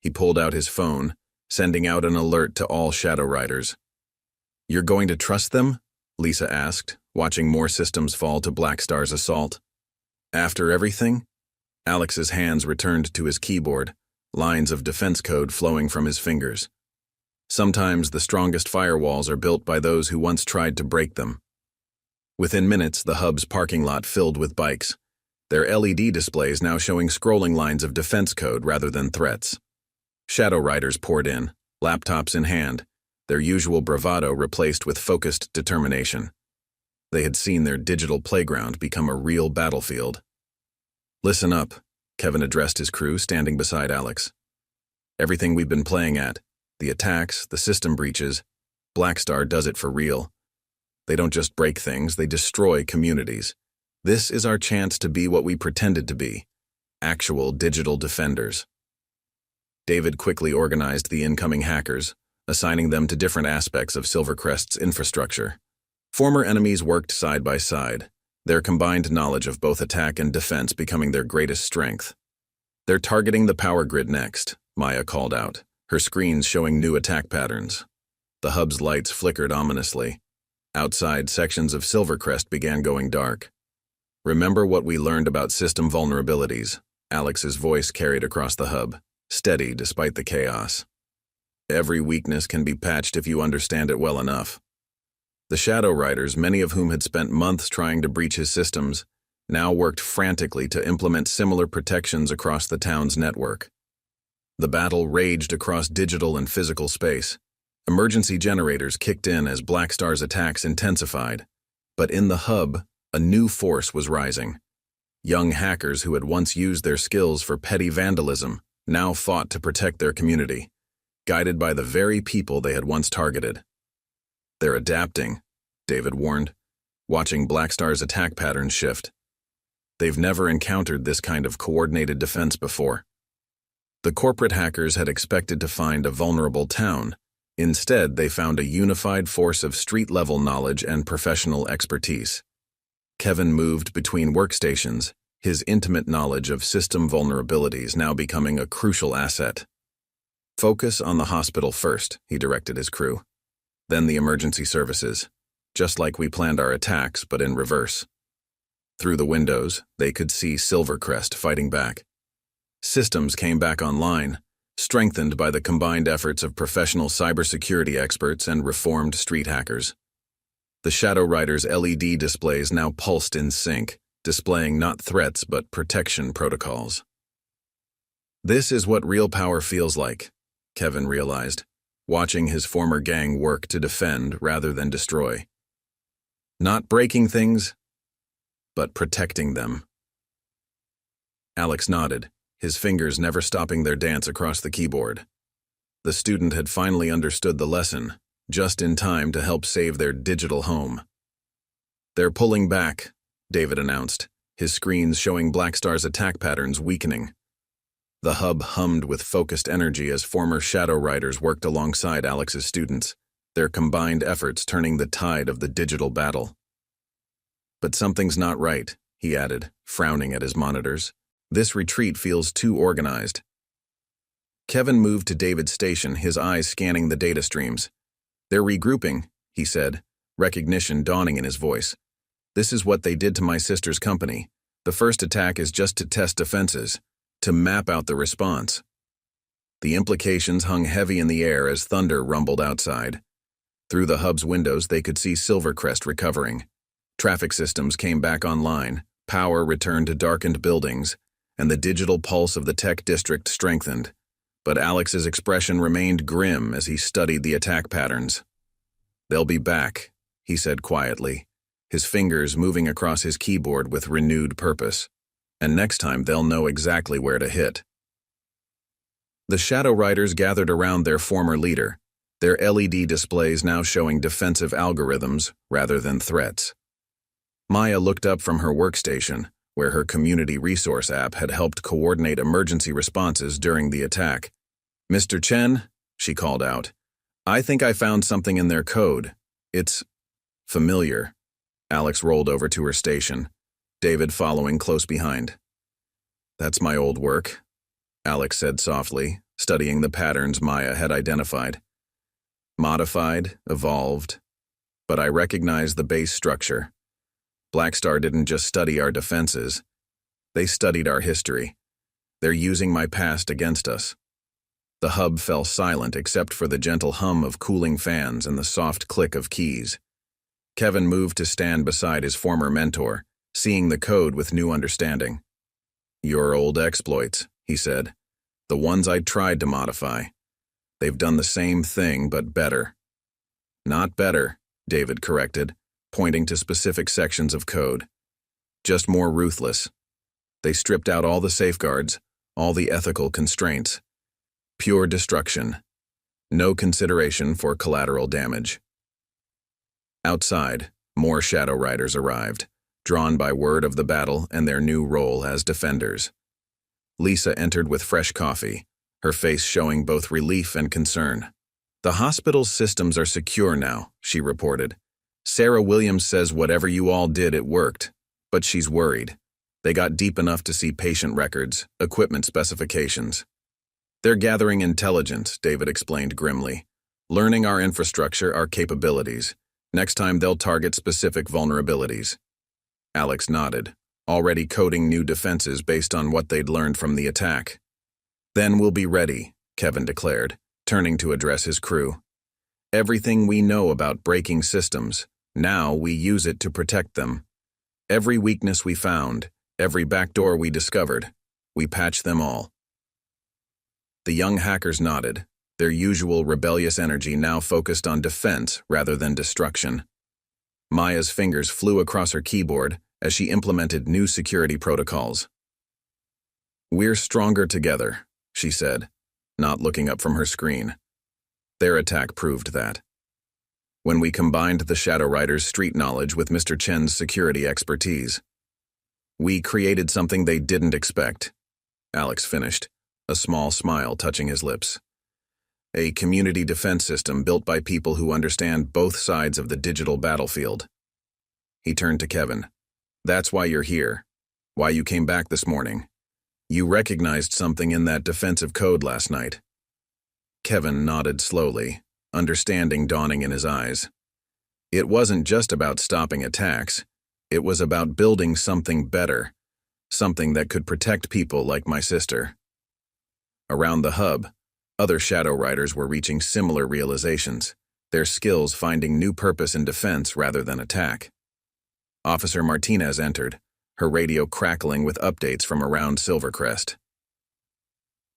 He pulled out his phone, sending out an alert to all Shadow Riders. "You're going to trust them?" Lisa asked, watching more systems fall to Black Star's assault. "After everything?" Alex's hands returned to his keyboard, lines of defense code flowing from his fingers. "Sometimes the strongest firewalls are built by those who once tried to break them." Within minutes, the hub's parking lot filled with bikes, their LED displays now showing scrolling lines of defense code rather than threats. Shadow Riders poured in, laptops in hand, their usual bravado replaced with focused determination. They had seen their digital playground become a real battlefield. "Listen up," Kevin addressed his crew standing beside Alex. "Everything we've been playing at, the attacks, the system breaches, Black Star does it for real. They don't just break things, they destroy communities. This is our chance to be what we pretended to be, actual digital defenders." David quickly organized the incoming hackers, assigning them to different aspects of Silvercrest's infrastructure. Former enemies worked side by side, their combined knowledge of both attack and defense becoming their greatest strength. "They're targeting the power grid next," Maya called out, her screens showing new attack patterns. The hub's lights flickered ominously. Outside, sections of Silvercrest began going dark. "Remember what we learned about system vulnerabilities," Alex's voice carried across the hub, steady despite the chaos. Every weakness can be patched if you understand it well enough. The Shadow Riders, many of whom had spent months trying to breach his systems, now worked frantically to implement similar protections across the town's network. The battle raged across digital and physical space. Emergency generators kicked in as Black Star's attacks intensified. But in the hub, a new force was rising. Young hackers who had once used their skills for petty vandalism now fought to protect their community, guided by the very people they had once targeted. "They're adapting," David warned, watching Black Star's attack patterns shift. They've never encountered this kind of coordinated defense before. The corporate hackers had expected to find a vulnerable town. Instead, they found a unified force of street-level knowledge and professional expertise. Kevin moved between workstations, his intimate knowledge of system vulnerabilities now becoming a crucial asset. "Focus on the hospital first," he directed his crew. "Then the emergency services, just like we planned our attacks, but in reverse." Through the windows, they could see Silvercrest fighting back. Systems came back online, strengthened by the combined efforts of professional cybersecurity experts and reformed street hackers. The Shadow Riders' LED displays now pulsed in sync, displaying not threats but protection protocols. This is what real power feels like, Kevin realized, watching his former gang work to defend rather than destroy. Not breaking things, but protecting them. Alex nodded, his fingers never stopping their dance across the keyboard. The student had finally understood the lesson, just in time to help save their digital home. "They're pulling back," David announced, his screens showing Black Star's attack patterns weakening. The hub hummed with focused energy as former Shadow Riders worked alongside Alex's students, their combined efforts turning the tide of the digital battle. "But something's not right," he added, frowning at his monitors. "This retreat feels too organized." Kevin moved to David's station, his eyes scanning the data streams. "They're regrouping," he said, recognition dawning in his voice. "This is what they did to my sister's company. The first attack is just to test defenses, to map out the response." The implications hung heavy in the air as thunder rumbled outside. Through the hub's windows, they could see Silvercrest recovering. Traffic systems came back online, power returned to darkened buildings, and the digital pulse of the tech district strengthened. But Alex's expression remained grim as he studied the attack patterns. "They'll be back," he said quietly, his fingers moving across his keyboard with renewed purpose. "And next time they'll know exactly where to hit." The Shadow Riders gathered around their former leader, their LED displays now showing defensive algorithms rather than threats. Maya looked up from her workstation, where her community resource app had helped coordinate emergency responses during the attack. "Mr. Chen," she called out, "I think I found something in their code. It's familiar." Alex rolled over to her station, David following close behind. "That's my old work," Alex said softly, studying the patterns Maya had identified. "Modified, evolved, but I recognize the base structure. Black Star didn't just study our defenses. They studied our history. They're using my past against us." The hub fell silent except for the gentle hum of cooling fans and the soft click of keys. Kevin moved to stand beside his former mentor, seeing the code with new understanding. "Your old exploits," he said. "The ones I tried to modify. They've done the same thing, but better." "Not better," David corrected, pointing to specific sections of code. "Just more ruthless. They stripped out all the safeguards, all the ethical constraints. Pure destruction. No consideration for collateral damage." Outside, more Shadow Riders arrived, drawn by word of the battle and their new role as defenders. Lisa entered with fresh coffee, her face showing both relief and concern. "The hospital's systems are secure now," she reported. "Sarah Williams says whatever you all did, it worked, but she's worried. They got deep enough to see patient records, equipment specifications." "They're gathering intelligence," David explained grimly. "Learning our infrastructure, our capabilities. Next time they'll target specific vulnerabilities." Alex nodded, already coding new defenses based on what they'd learned from the attack. "Then we'll be ready," Kevin declared, turning to address his crew. Everything we know about breaking systems, now we use it to protect them. Every weakness we found, every backdoor we discovered, we patch them all. The young hackers nodded, their usual rebellious energy now focused on defense rather than destruction. Maya's fingers flew across her keyboard as she implemented new security protocols. "We're stronger together," she said, not looking up from her screen. Their attack proved that. When we combined the Shadow Riders' street knowledge with Mr. Chen's security expertise, we created something they didn't expect. Alex finished, a small smile touching his lips. A community defense system built by people who understand both sides of the digital battlefield. He turned to Kevin. "That's why you're here. Why you came back this morning. You recognized something in that defensive code last night." Kevin nodded slowly, understanding dawning in his eyes. It wasn't just about stopping attacks. It was about building something better, something that could protect people like my sister. Around the hub, other Shadow Riders were reaching similar realizations, their skills finding new purpose in defense rather than attack. Officer Martinez entered, her radio crackling with updates from around Silvercrest.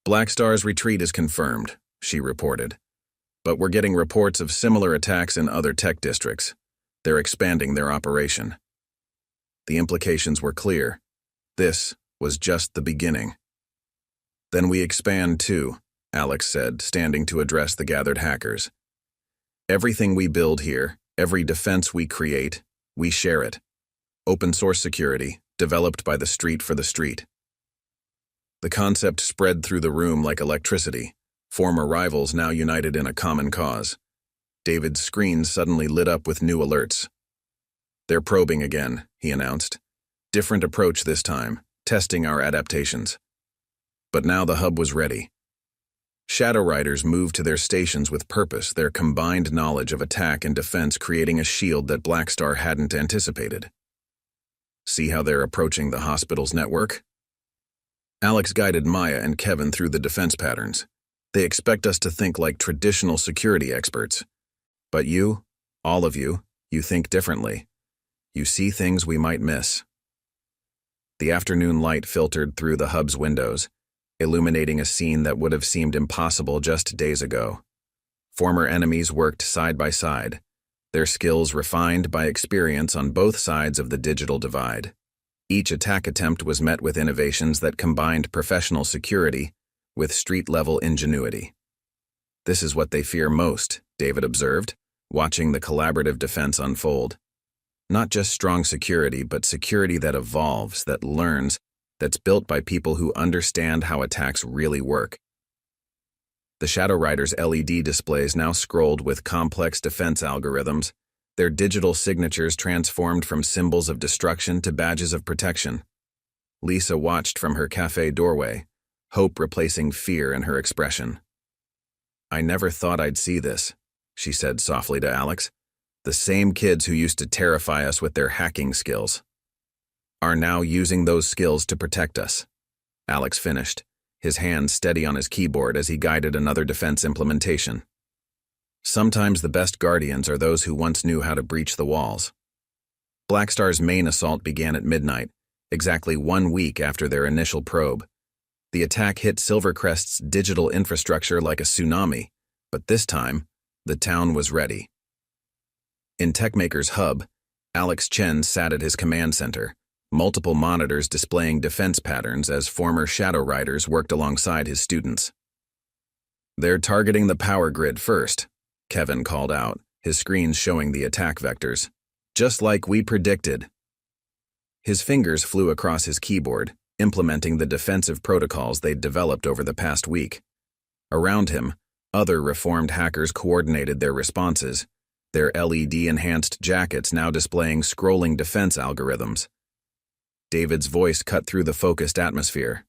"Black Star's retreat is confirmed," she reported. "But we're getting reports of similar attacks in other tech districts. They're expanding their operation." The implications were clear. This was just the beginning. "Then we expand too," Alex said, standing to address the gathered hackers. "Everything we build here, every defense we create, we share it. Open source security, developed by the street for the street." The concept spread through the room like electricity, former rivals now united in a common cause. David's screen suddenly lit up with new alerts. "They're probing again," he announced. "Different approach this time, testing our adaptations." But now the hub was ready. Shadow Riders moved to their stations with purpose, their combined knowledge of attack and defense creating a shield that Black Star hadn't anticipated. "See how they're approaching the hospital's network?" Alex guided Maya and Kevin through the defense patterns. "They expect us to think like traditional security experts. But you, all of you think differently. You see things we might miss." The afternoon light filtered through the hub's windows, illuminating a scene that would have seemed impossible just days ago. Former enemies worked side by side, their skills refined by experience on both sides of the digital divide. Each attack attempt was met with innovations that combined professional security with street-level ingenuity. "This is what they fear most," David observed, watching the collaborative defense unfold. Not just strong security, but security that evolves, that learns, that's built by people who understand how attacks really work. The Shadow Riders' LED displays now scrolled with complex defense algorithms, their digital signatures transformed from symbols of destruction to badges of protection. Lisa watched from her cafe doorway, hope replacing fear in her expression. "I never thought I'd see this," she said softly to Alex. "The same kids who used to terrify us with their hacking skills are now using those skills to protect us." Alex finished, his hand steady on his keyboard as he guided another defense implementation. Sometimes the best guardians are those who once knew how to breach the walls. Black Star's main assault began at midnight, exactly 1 week after their initial probe. The attack hit Silvercrest's digital infrastructure like a tsunami, but this time, the town was ready. In TechMakers Hub, Chen sat at his command center, multiple monitors displaying defense patterns as former Shadow Riders worked alongside his students. "They're targeting the power grid first," Kevin called out, his screen showing the attack vectors. "Just like we predicted." His fingers flew across his keyboard, implementing the defensive protocols they'd developed over the past week. Around him, other reformed hackers coordinated their responses, their LED-enhanced jackets now displaying scrolling defense algorithms. David's voice cut through the focused atmosphere.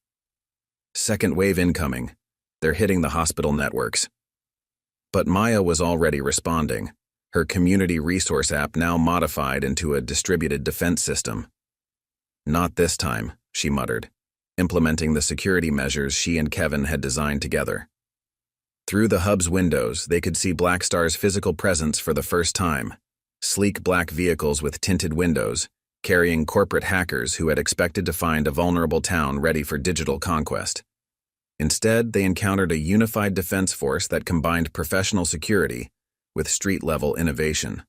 "Second wave incoming. They're hitting the hospital networks." But Maya was already responding, her community resource app now modified into a distributed defense system. "Not this time," she muttered, implementing the security measures she and Kevin had designed together. Through the hub's windows, they could see Blackstar's physical presence for the first time. Sleek black vehicles with tinted windows, carrying corporate hackers who had expected to find a vulnerable town ready for digital conquest. Instead, they encountered a unified defense force that combined professional security with street-level innovation.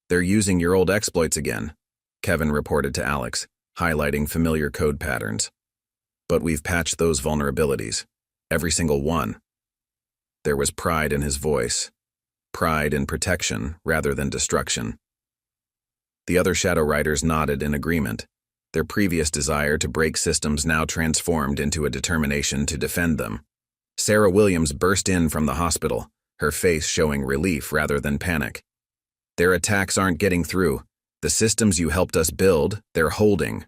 "They're using your old exploits again," Kevin reported to Alex, highlighting familiar code patterns. "But we've patched those vulnerabilities. Every single one." There was pride in his voice. Pride in protection rather than destruction. The other Shadow Riders nodded in agreement, their previous desire to break systems now transformed into a determination to defend them. Sarah Williams burst in from the hospital, her face showing relief rather than panic. "Their attacks aren't getting through. The systems you helped us build, they're holding."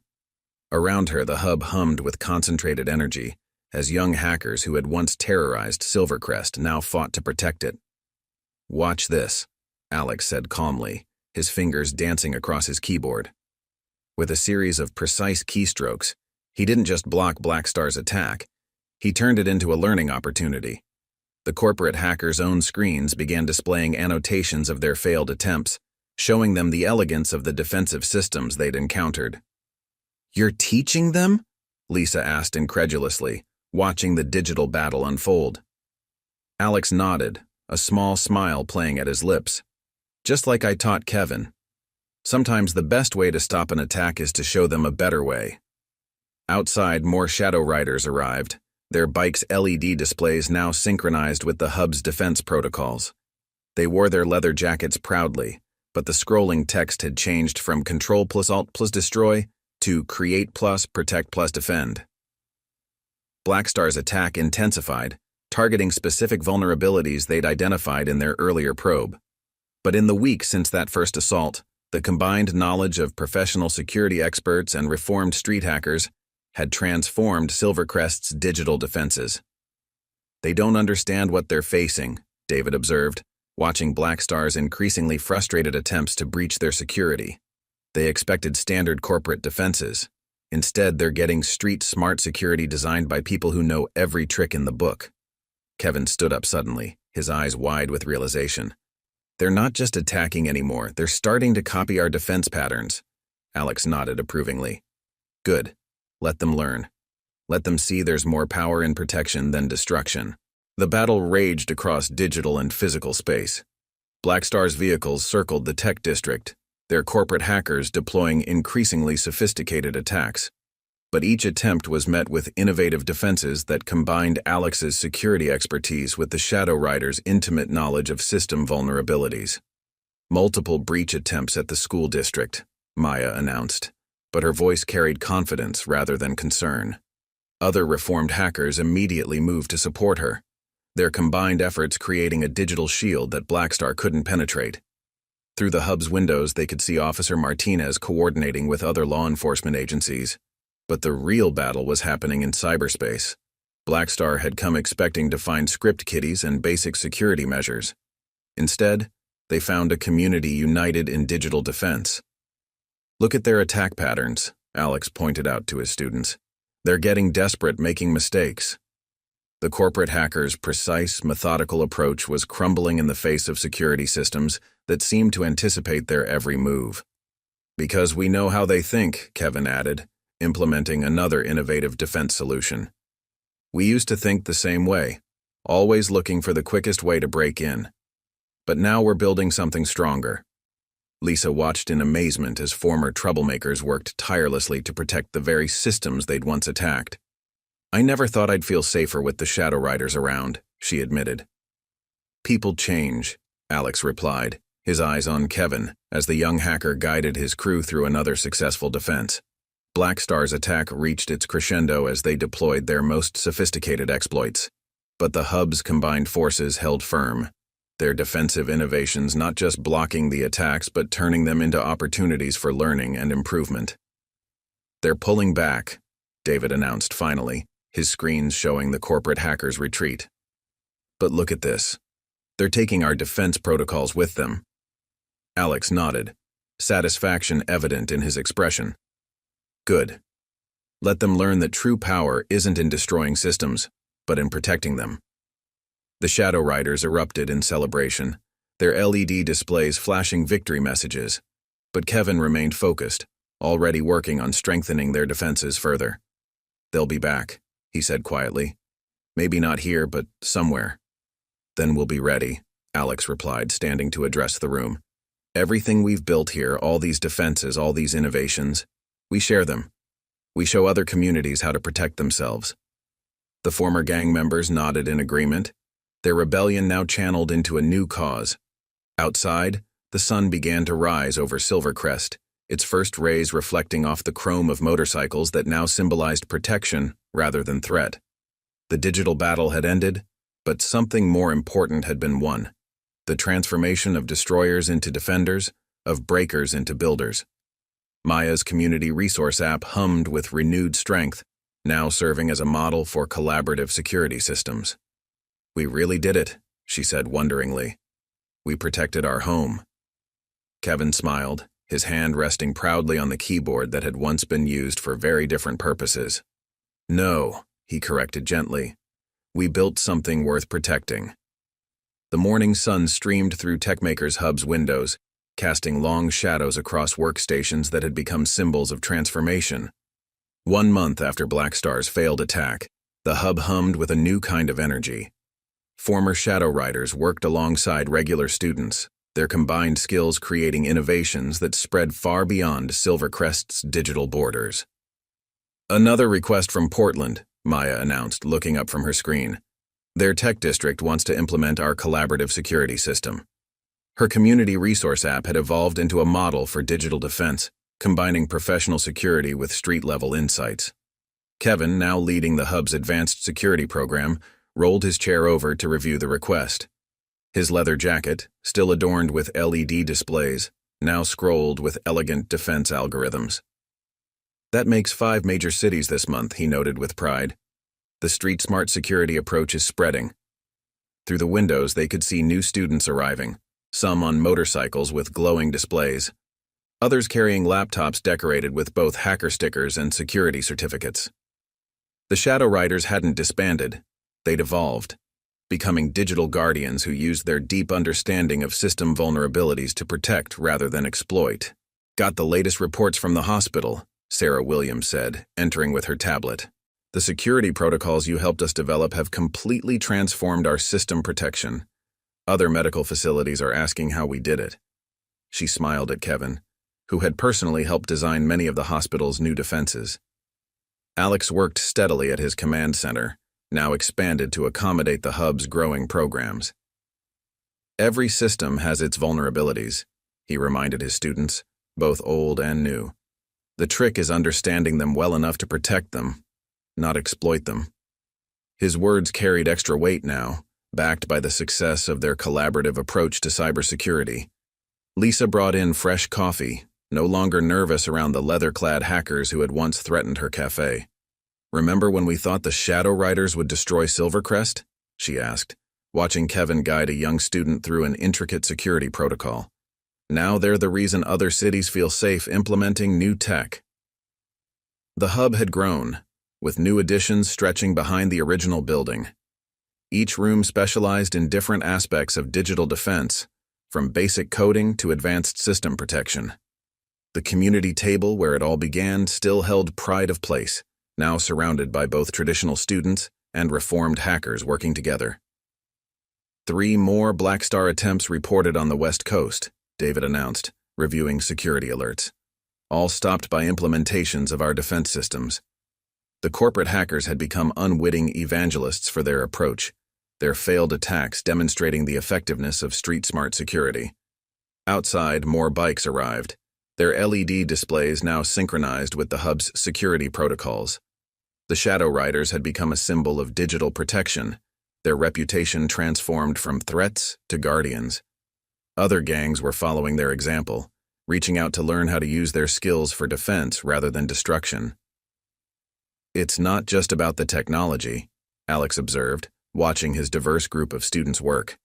Around her, the hub hummed with concentrated energy, as young hackers who had once terrorized Silvercrest now fought to protect it. "Watch this," Alex said calmly, his fingers dancing across his keyboard. With a series of precise keystrokes, he didn't just block Blackstar's attack, he turned it into a learning opportunity. The corporate hackers' own screens began displaying annotations of their failed attempts, showing them the elegance of the defensive systems they'd encountered. "You're teaching them?" Lisa asked incredulously, watching the digital battle unfold. Alex nodded, a small smile playing at his lips. "Just like I taught Kevin. Sometimes the best way to stop an attack is to show them a better way." Outside, more Shadow Riders arrived, their bikes' LED displays now synchronized with the hub's defense protocols. They wore their leather jackets proudly, but the scrolling text had changed from Control plus Alt plus Destroy to Create plus Protect plus Defend. Blackstar's attack intensified, targeting specific vulnerabilities they'd identified in their earlier probe. But in the week since that first assault, the combined knowledge of professional security experts and reformed street hackers had transformed Silvercrest's digital defenses. "They don't understand what they're facing," David observed, watching Blackstar's increasingly frustrated attempts to breach their security. They expected standard corporate defenses. Instead, they're getting street-smart security designed by people who know every trick in the book. Kevin stood up suddenly, his eyes wide with realization. "They're not just attacking anymore, they're starting to copy our defense patterns." Alex nodded approvingly. "Good. Let them learn. Let them see there's more power in protection than destruction." The battle raged across digital and physical space. Blackstar's vehicles circled the tech district, their corporate hackers deploying increasingly sophisticated attacks. But each attempt was met with innovative defenses that combined Alex's security expertise with the Shadow Rider's intimate knowledge of system vulnerabilities. "Multiple breach attempts at the school district," Maya announced, but her voice carried confidence rather than concern. Other reformed hackers immediately moved to support her, their combined efforts creating a digital shield that Blackstar couldn't penetrate. Through the hub's windows, they could see Officer Martinez coordinating with other law enforcement agencies. But the real battle was happening in cyberspace. Blackstar had come expecting to find script kiddies and basic security measures. Instead, they found a community united in digital defense. "Look at their attack patterns," Alex pointed out to his students. "They're getting desperate, making mistakes." The corporate hackers' precise, methodical approach was crumbling in the face of security systems that seemed to anticipate their every move. "Because we know how they think," Kevin added, implementing another innovative defense solution. "We used to think the same way, always looking for the quickest way to break in. But now we're building something stronger." Lisa watched in amazement as former troublemakers worked tirelessly to protect the very systems they'd once attacked. "I never thought I'd feel safer with the Shadow Riders around," she admitted. "People change," Alex replied, his eyes on Kevin as the young hacker guided his crew through another successful defense. Blackstar's attack reached its crescendo as they deployed their most sophisticated exploits. But the hub's combined forces held firm, their defensive innovations not just blocking the attacks but turning them into opportunities for learning and improvement. "They're pulling back," David announced finally, his screens showing the corporate hackers' retreat. "But look at this. They're taking our defense protocols with them." Alex nodded, satisfaction evident in his expression. "Good. Let them learn that true power isn't in destroying systems, but in protecting them." The Shadow Riders erupted in celebration, their LED displays flashing victory messages. But Kevin remained focused, already working on strengthening their defenses further. "They'll be back," he said quietly. "Maybe not here, but somewhere." "Then we'll be ready," Alex replied, standing to address the room. "Everything we've built here, all these defenses, all these innovations, we share them. We show other communities how to protect themselves." The former gang members nodded in agreement, their rebellion now channeled into a new cause. Outside, the sun began to rise over Silvercrest, its first rays reflecting off the chrome of motorcycles that now symbolized protection rather than threat. The digital battle had ended, but something more important had been won: the transformation of destroyers into defenders, of breakers into builders. Maya's community resource app hummed with renewed strength, now serving as a model for collaborative security systems. "We really did it," she said wonderingly. "We protected our home." Kevin smiled, his hand resting proudly on the keyboard that had once been used for very different purposes. "No," he corrected gently. "We built something worth protecting." The morning sun streamed through TechMakers Hub's windows, casting long shadows across workstations that had become symbols of transformation. 1 month after Blackstar's failed attack, the hub hummed with a new kind of energy. Former Shadow Riders worked alongside regular students, their combined skills creating innovations that spread far beyond Silvercrest's digital borders. "Another request from Portland," Maya announced, looking up from her screen. "Their tech district wants to implement our collaborative security system." Her community resource app had evolved into a model for digital defense, combining professional security with street-level insights. Kevin, now leading the hub's advanced security program, rolled his chair over to review the request. His leather jacket, still adorned with LED displays, now scrolled with elegant defense algorithms. "That makes 5 major cities this month," he noted with pride. "The street-smart security approach is spreading." Through the windows, they could see new students arriving, some on motorcycles with glowing displays, others carrying laptops decorated with both hacker stickers and security certificates. The Shadow Riders hadn't disbanded, they'd evolved, becoming digital guardians who used their deep understanding of system vulnerabilities to protect rather than exploit. "Got the latest reports from the hospital," Sarah Williams said, entering with her tablet. "The security protocols you helped us develop have completely transformed our system protection. Other medical facilities are asking how we did it." She smiled at Kevin, who had personally helped design many of the hospital's new defenses. Alex worked steadily at his command center, now expanded to accommodate the hub's growing programs. "Every system has its vulnerabilities," he reminded his students, both old and new. "The trick is understanding them well enough to protect them, not exploit them." His words carried extra weight now, backed by the success of their collaborative approach to cybersecurity. Lisa brought in fresh coffee, no longer nervous around the leather-clad hackers who had once threatened her cafe. "Remember when we thought the Shadow Riders would destroy Silvercrest?" she asked, watching Kevin guide a young student through an intricate security protocol. "Now they're the reason other cities feel safe implementing new tech." The hub had grown, with new additions stretching behind the original building. Each room specialized in different aspects of digital defense, from basic coding to advanced system protection. The community table where it all began still held pride of place, now surrounded by both traditional students and reformed hackers working together. 3 more Blackstar attempts reported on the West Coast, David announced, reviewing security alerts, all stopped by implementations of our defense systems. The corporate hackers had become unwitting evangelists for their approach, their failed attacks demonstrating the effectiveness of street-smart security. Outside, more bikes arrived, their LED displays now synchronized with the hub's security protocols. The Shadow Riders had become a symbol of digital protection, their reputation transformed from threats to guardians. Other gangs were following their example, reaching out to learn how to use their skills for defense rather than destruction. "It's not just about the technology," Alex observed, watching his diverse group of students work.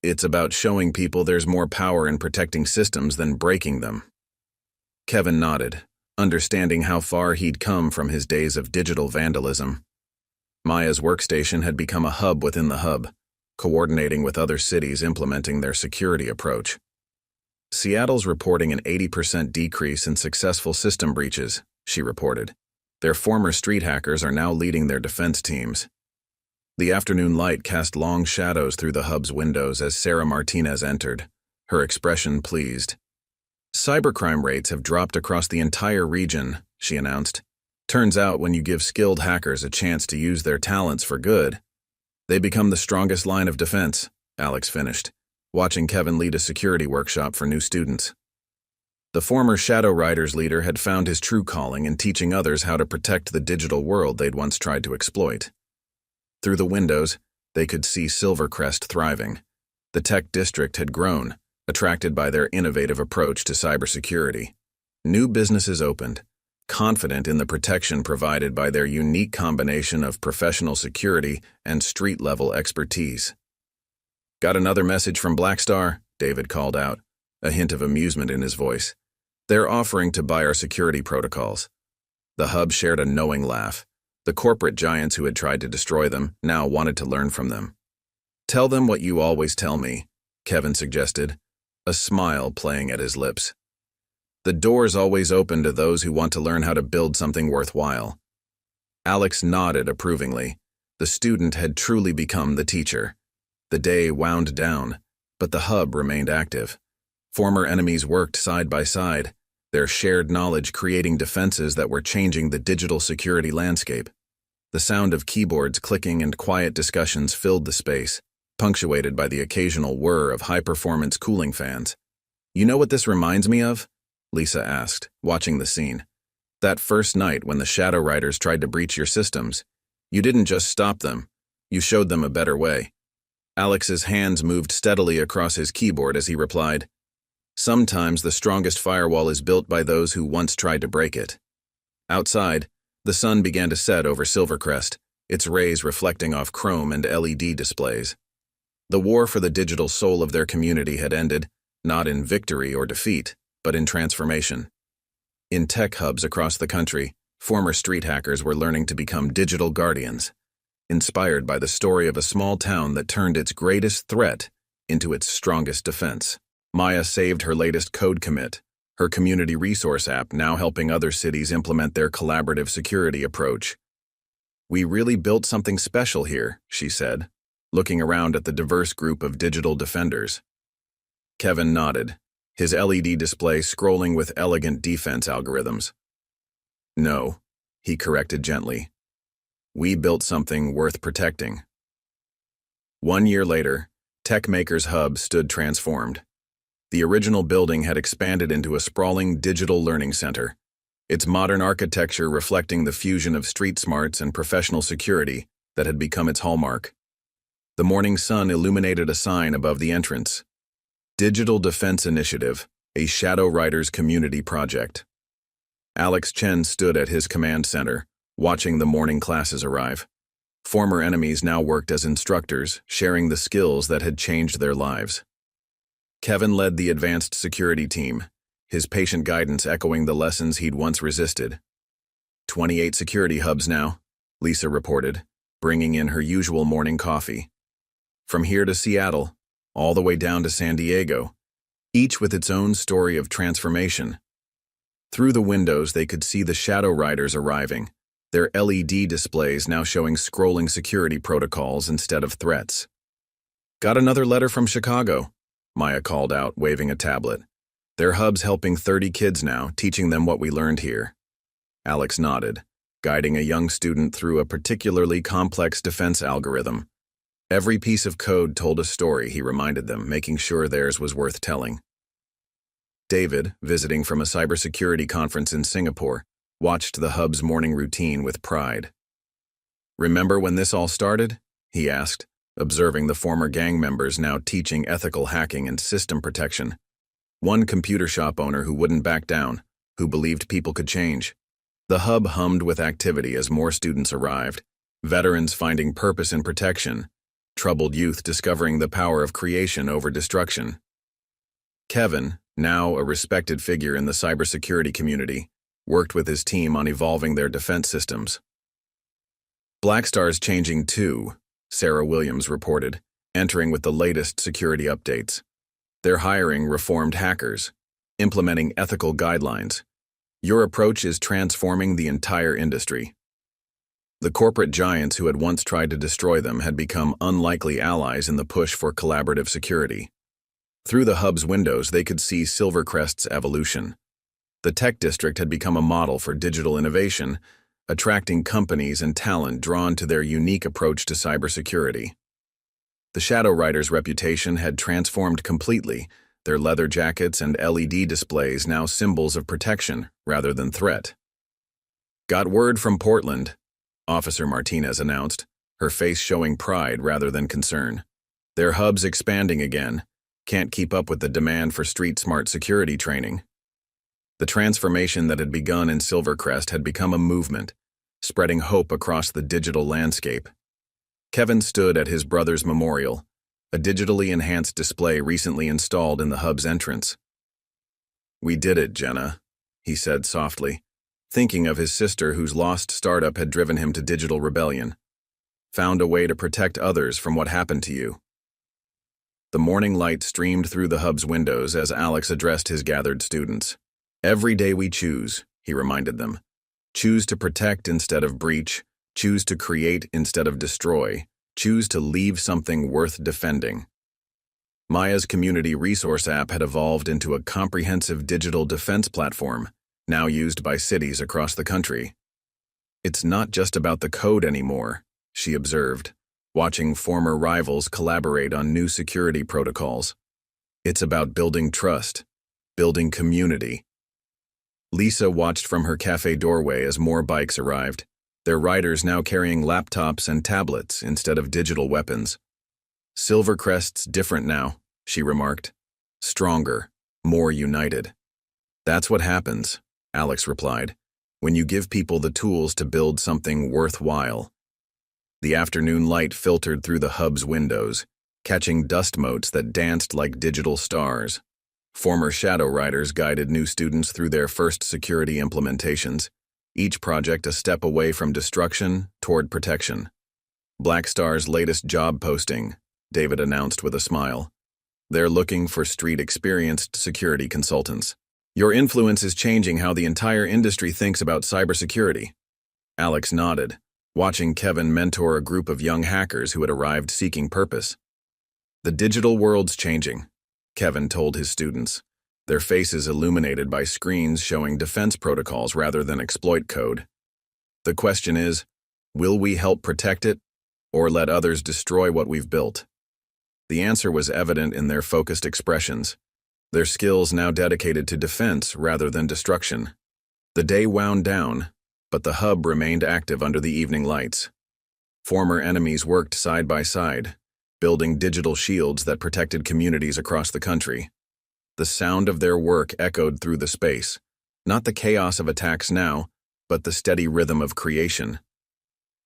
"It's about showing people there's more power in protecting systems than breaking them." Kevin nodded, understanding how far he'd come from his days of digital vandalism. Maya's workstation had become a hub within the hub, coordinating with other cities implementing their security approach. Seattle's reporting an 80% decrease in successful system breaches, she reported. Their former street hackers are now leading their defense teams. The afternoon light cast long shadows through the hub's windows as Sarah Martinez entered, her expression pleased. Cybercrime rates have dropped across the entire region, she announced. Turns out when you give skilled hackers a chance to use their talents for good, they become the strongest line of defense, Alex finished, watching Kevin lead a security workshop for new students. The former Shadow Riders leader had found his true calling in teaching others how to protect the digital world they'd once tried to exploit. Through the windows, they could see Silvercrest thriving. The tech district had grown, attracted by their innovative approach to cybersecurity. New businesses opened, confident in the protection provided by their unique combination of professional security and street-level expertise. "Got another message from Blackstar?" David called out, a hint of amusement in his voice. "They're offering to buy our security protocols." The hub shared a knowing laugh. The corporate giants who had tried to destroy them now wanted to learn from them. "Tell them what you always tell me," Kevin suggested, a smile playing at his lips. "The door's always open to those who want to learn how to build something worthwhile." Alex nodded approvingly. The student had truly become the teacher. The day wound down, but the hub remained active. Former enemies worked side by side, their shared knowledge creating defenses that were changing the digital security landscape. The sound of keyboards clicking and quiet discussions filled the space, punctuated by the occasional whir of high-performance cooling fans. "You know what this reminds me of?" Lisa asked, watching the scene. "That first night when the Shadow Riders tried to breach your systems. You didn't just stop them, you showed them a better way." Alex's hands moved steadily across his keyboard as he replied, "Sometimes the strongest firewall is built by those who once tried to break it." Outside, the sun began to set over Silvercrest, its rays reflecting off chrome and LED displays. The war for the digital soul of their community had ended, not in victory or defeat, but in transformation. In tech hubs across the country, former street hackers were learning to become digital guardians, inspired by the story of a small town that turned its greatest threat into its strongest defense. Maya saved her latest code commit, her community resource app now helping other cities implement their collaborative security approach. "We really built something special here," she said, looking around at the diverse group of digital defenders. Kevin nodded, his LED display scrolling with elegant defense algorithms. "No," he corrected gently. "We built something worth protecting." 1 year later, TechMakers Hub stood transformed. The original building had expanded into a sprawling digital learning center, its modern architecture reflecting the fusion of street smarts and professional security that had become its hallmark. The morning sun illuminated a sign above the entrance. Digital Defense Initiative, a Shadow Riders community project. Alex Chen stood at his command center, watching the morning classes arrive. Former enemies now worked as instructors, sharing the skills that had changed their lives. Kevin led the advanced security team, his patient guidance echoing the lessons he'd once resisted. 28 security hubs now, Lisa reported, bringing in her usual morning coffee. From here to Seattle, all the way down to San Diego, each with its own story of transformation. Through the windows, they could see the Shadow Riders arriving, their LED displays now showing scrolling security protocols instead of threats. "Got another letter from Chicago," Maya called out, waving a tablet. "Their hub's helping 30 kids now, teaching them what we learned here." Alex nodded, guiding a young student through a particularly complex defense algorithm. Every piece of code told a story, he reminded them, making sure theirs was worth telling. David, visiting from a cybersecurity conference in Singapore, watched the hub's morning routine with pride. "Remember when this all started?" he asked, observing the former gang members now teaching ethical hacking and system protection. One computer shop owner who wouldn't back down, who believed people could change. The hub hummed with activity as more students arrived, veterans finding purpose in protection, troubled youth discovering the power of creation over destruction. Kevin, now a respected figure in the cybersecurity community, worked with his team on evolving their defense systems. "Blackstar's changing too," Sarah Williams reported, entering with the latest security updates. They're hiring reformed hackers, implementing ethical guidelines. Your approach is transforming the entire industry. The corporate giants who had once tried to destroy them had become unlikely allies in the push for collaborative security. Through the hub's windows, they could see Silvercrest's evolution. The tech district had become a model for digital innovation, attracting companies and talent drawn to their unique approach to cybersecurity. The Shadow Riders' reputation had transformed completely, their leather jackets and LED displays now symbols of protection rather than threat. "Got word from Portland," Officer Martinez announced, her face showing pride rather than concern. "Their hub's expanding again. Can't keep up with the demand for street-smart security training." The transformation that had begun in Silvercrest had become a movement, spreading hope across the digital landscape. Kevin stood at his brother's memorial, a digitally enhanced display recently installed in the hub's entrance. "We did it, Jenna," he said softly, thinking of his sister whose lost startup had driven him to digital rebellion. "Found a way to protect others from what happened to you." The morning light streamed through the hub's windows as Alex addressed his gathered students. "Every day we choose," he reminded them. "Choose to protect instead of breach, choose to create instead of destroy, choose to leave something worth defending." Maya's community resource app had evolved into a comprehensive digital defense platform, now used by cities across the country. "It's not just about the code anymore," she observed, watching former rivals collaborate on new security protocols. "It's about building trust, building community." Lisa watched from her cafe doorway as more bikes arrived, their riders now carrying laptops and tablets instead of digital weapons. "Silvercrest's different now," she remarked. "Stronger, more united." "That's what happens," Alex replied, "when you give people the tools to build something worthwhile." The afternoon light filtered through the hub's windows, catching dust motes that danced like digital stars. Former Shadow Riders guided new students through their first security implementations, each project a step away from destruction toward protection. "Blackstar's latest job posting," David announced with a smile. "They're looking for street-experienced security consultants. Your influence is changing how the entire industry thinks about cybersecurity." Alex nodded, watching Kevin mentor a group of young hackers who had arrived seeking purpose. "The digital world's changing," Kevin told his students, their faces illuminated by screens showing defense protocols rather than exploit code. "The question is, will we help protect it, or let others destroy what we've built?" The answer was evident in their focused expressions, their skills now dedicated to defense rather than destruction. The day wound down, but the hub remained active under the evening lights. Former enemies worked side by side, building digital shields that protected communities across the country. The sound of their work echoed through the space, not the chaos of attacks now, but the steady rhythm of creation.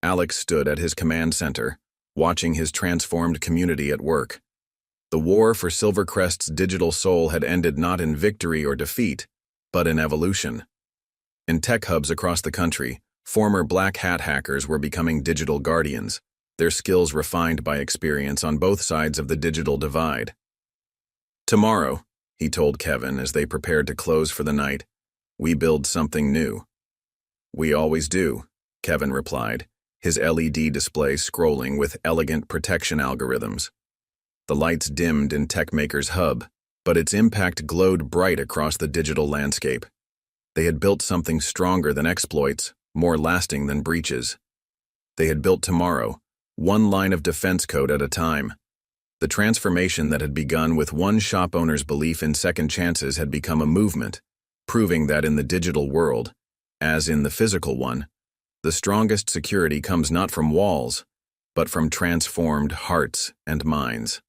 Alex stood at his command center, watching his transformed community at work. The war for Silvercrest's digital soul had ended not in victory or defeat, but in evolution. In tech hubs across the country, former black hat hackers were becoming digital guardians, their skills refined by experience on both sides of the digital divide. "Tomorrow," he told Kevin as they prepared to close for the night, "we build something new." "We always do," Kevin replied, his LED display scrolling with elegant protection algorithms. The lights dimmed in TechMakers Hub, but its impact glowed bright across the digital landscape. They had built something stronger than exploits, more lasting than breaches. They had built tomorrow, one line of defense code at a time. The transformation that had begun with one shop owner's belief in second chances had become a movement, proving that in the digital world, as in the physical one, the strongest security comes not from walls, but from transformed hearts and minds.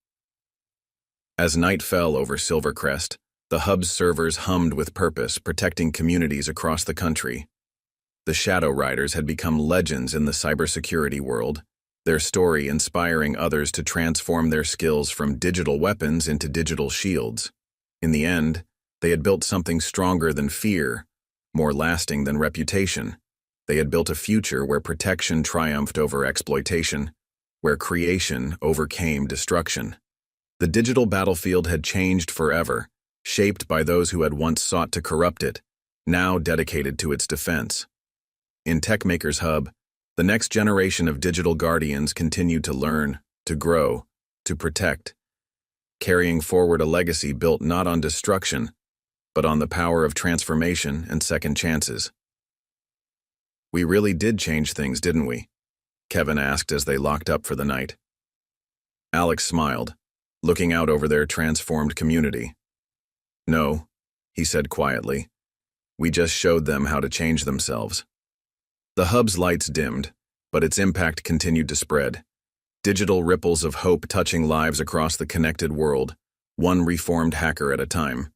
As night fell over Silvercrest, the hub's servers hummed with purpose, protecting communities across the country. The Shadow Riders had become legends in the cybersecurity world, their story inspiring others to transform their skills from digital weapons into digital shields. In the end, they had built something stronger than fear, more lasting than reputation. They had built a future where protection triumphed over exploitation, where creation overcame destruction. The digital battlefield had changed forever, shaped by those who had once sought to corrupt it, now dedicated to its defense. In TechMakers Hub, the next generation of digital guardians continued to learn, to grow, to protect, carrying forward a legacy built not on destruction, but on the power of transformation and second chances. "We really did change things, didn't we?" Kevin asked as they locked up for the night. Alex smiled, looking out over their transformed community. "No," he said quietly. "We just showed them how to change themselves." The hub's lights dimmed, but its impact continued to spread. Digital ripples of hope touching lives across the connected world, one reformed hacker at a time.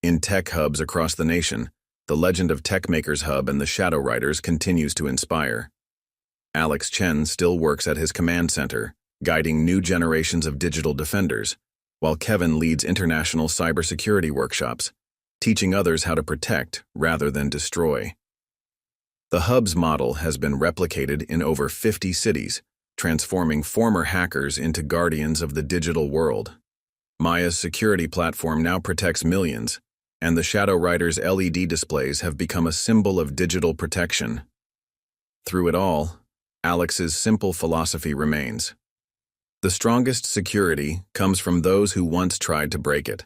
In tech hubs across the nation, the legend of TechMakers Hub and the Shadow Riders continues to inspire. Chen still works at his command center, guiding new generations of digital defenders, while Kevin leads international cybersecurity workshops, teaching others how to protect rather than destroy. The hub's model has been replicated in over 50 cities, transforming former hackers into guardians of the digital world. Maya's security platform now protects millions, and the Shadow Riders' LED displays have become a symbol of digital protection. Through it all, Alex's simple philosophy remains. The strongest security comes from those who once tried to break it.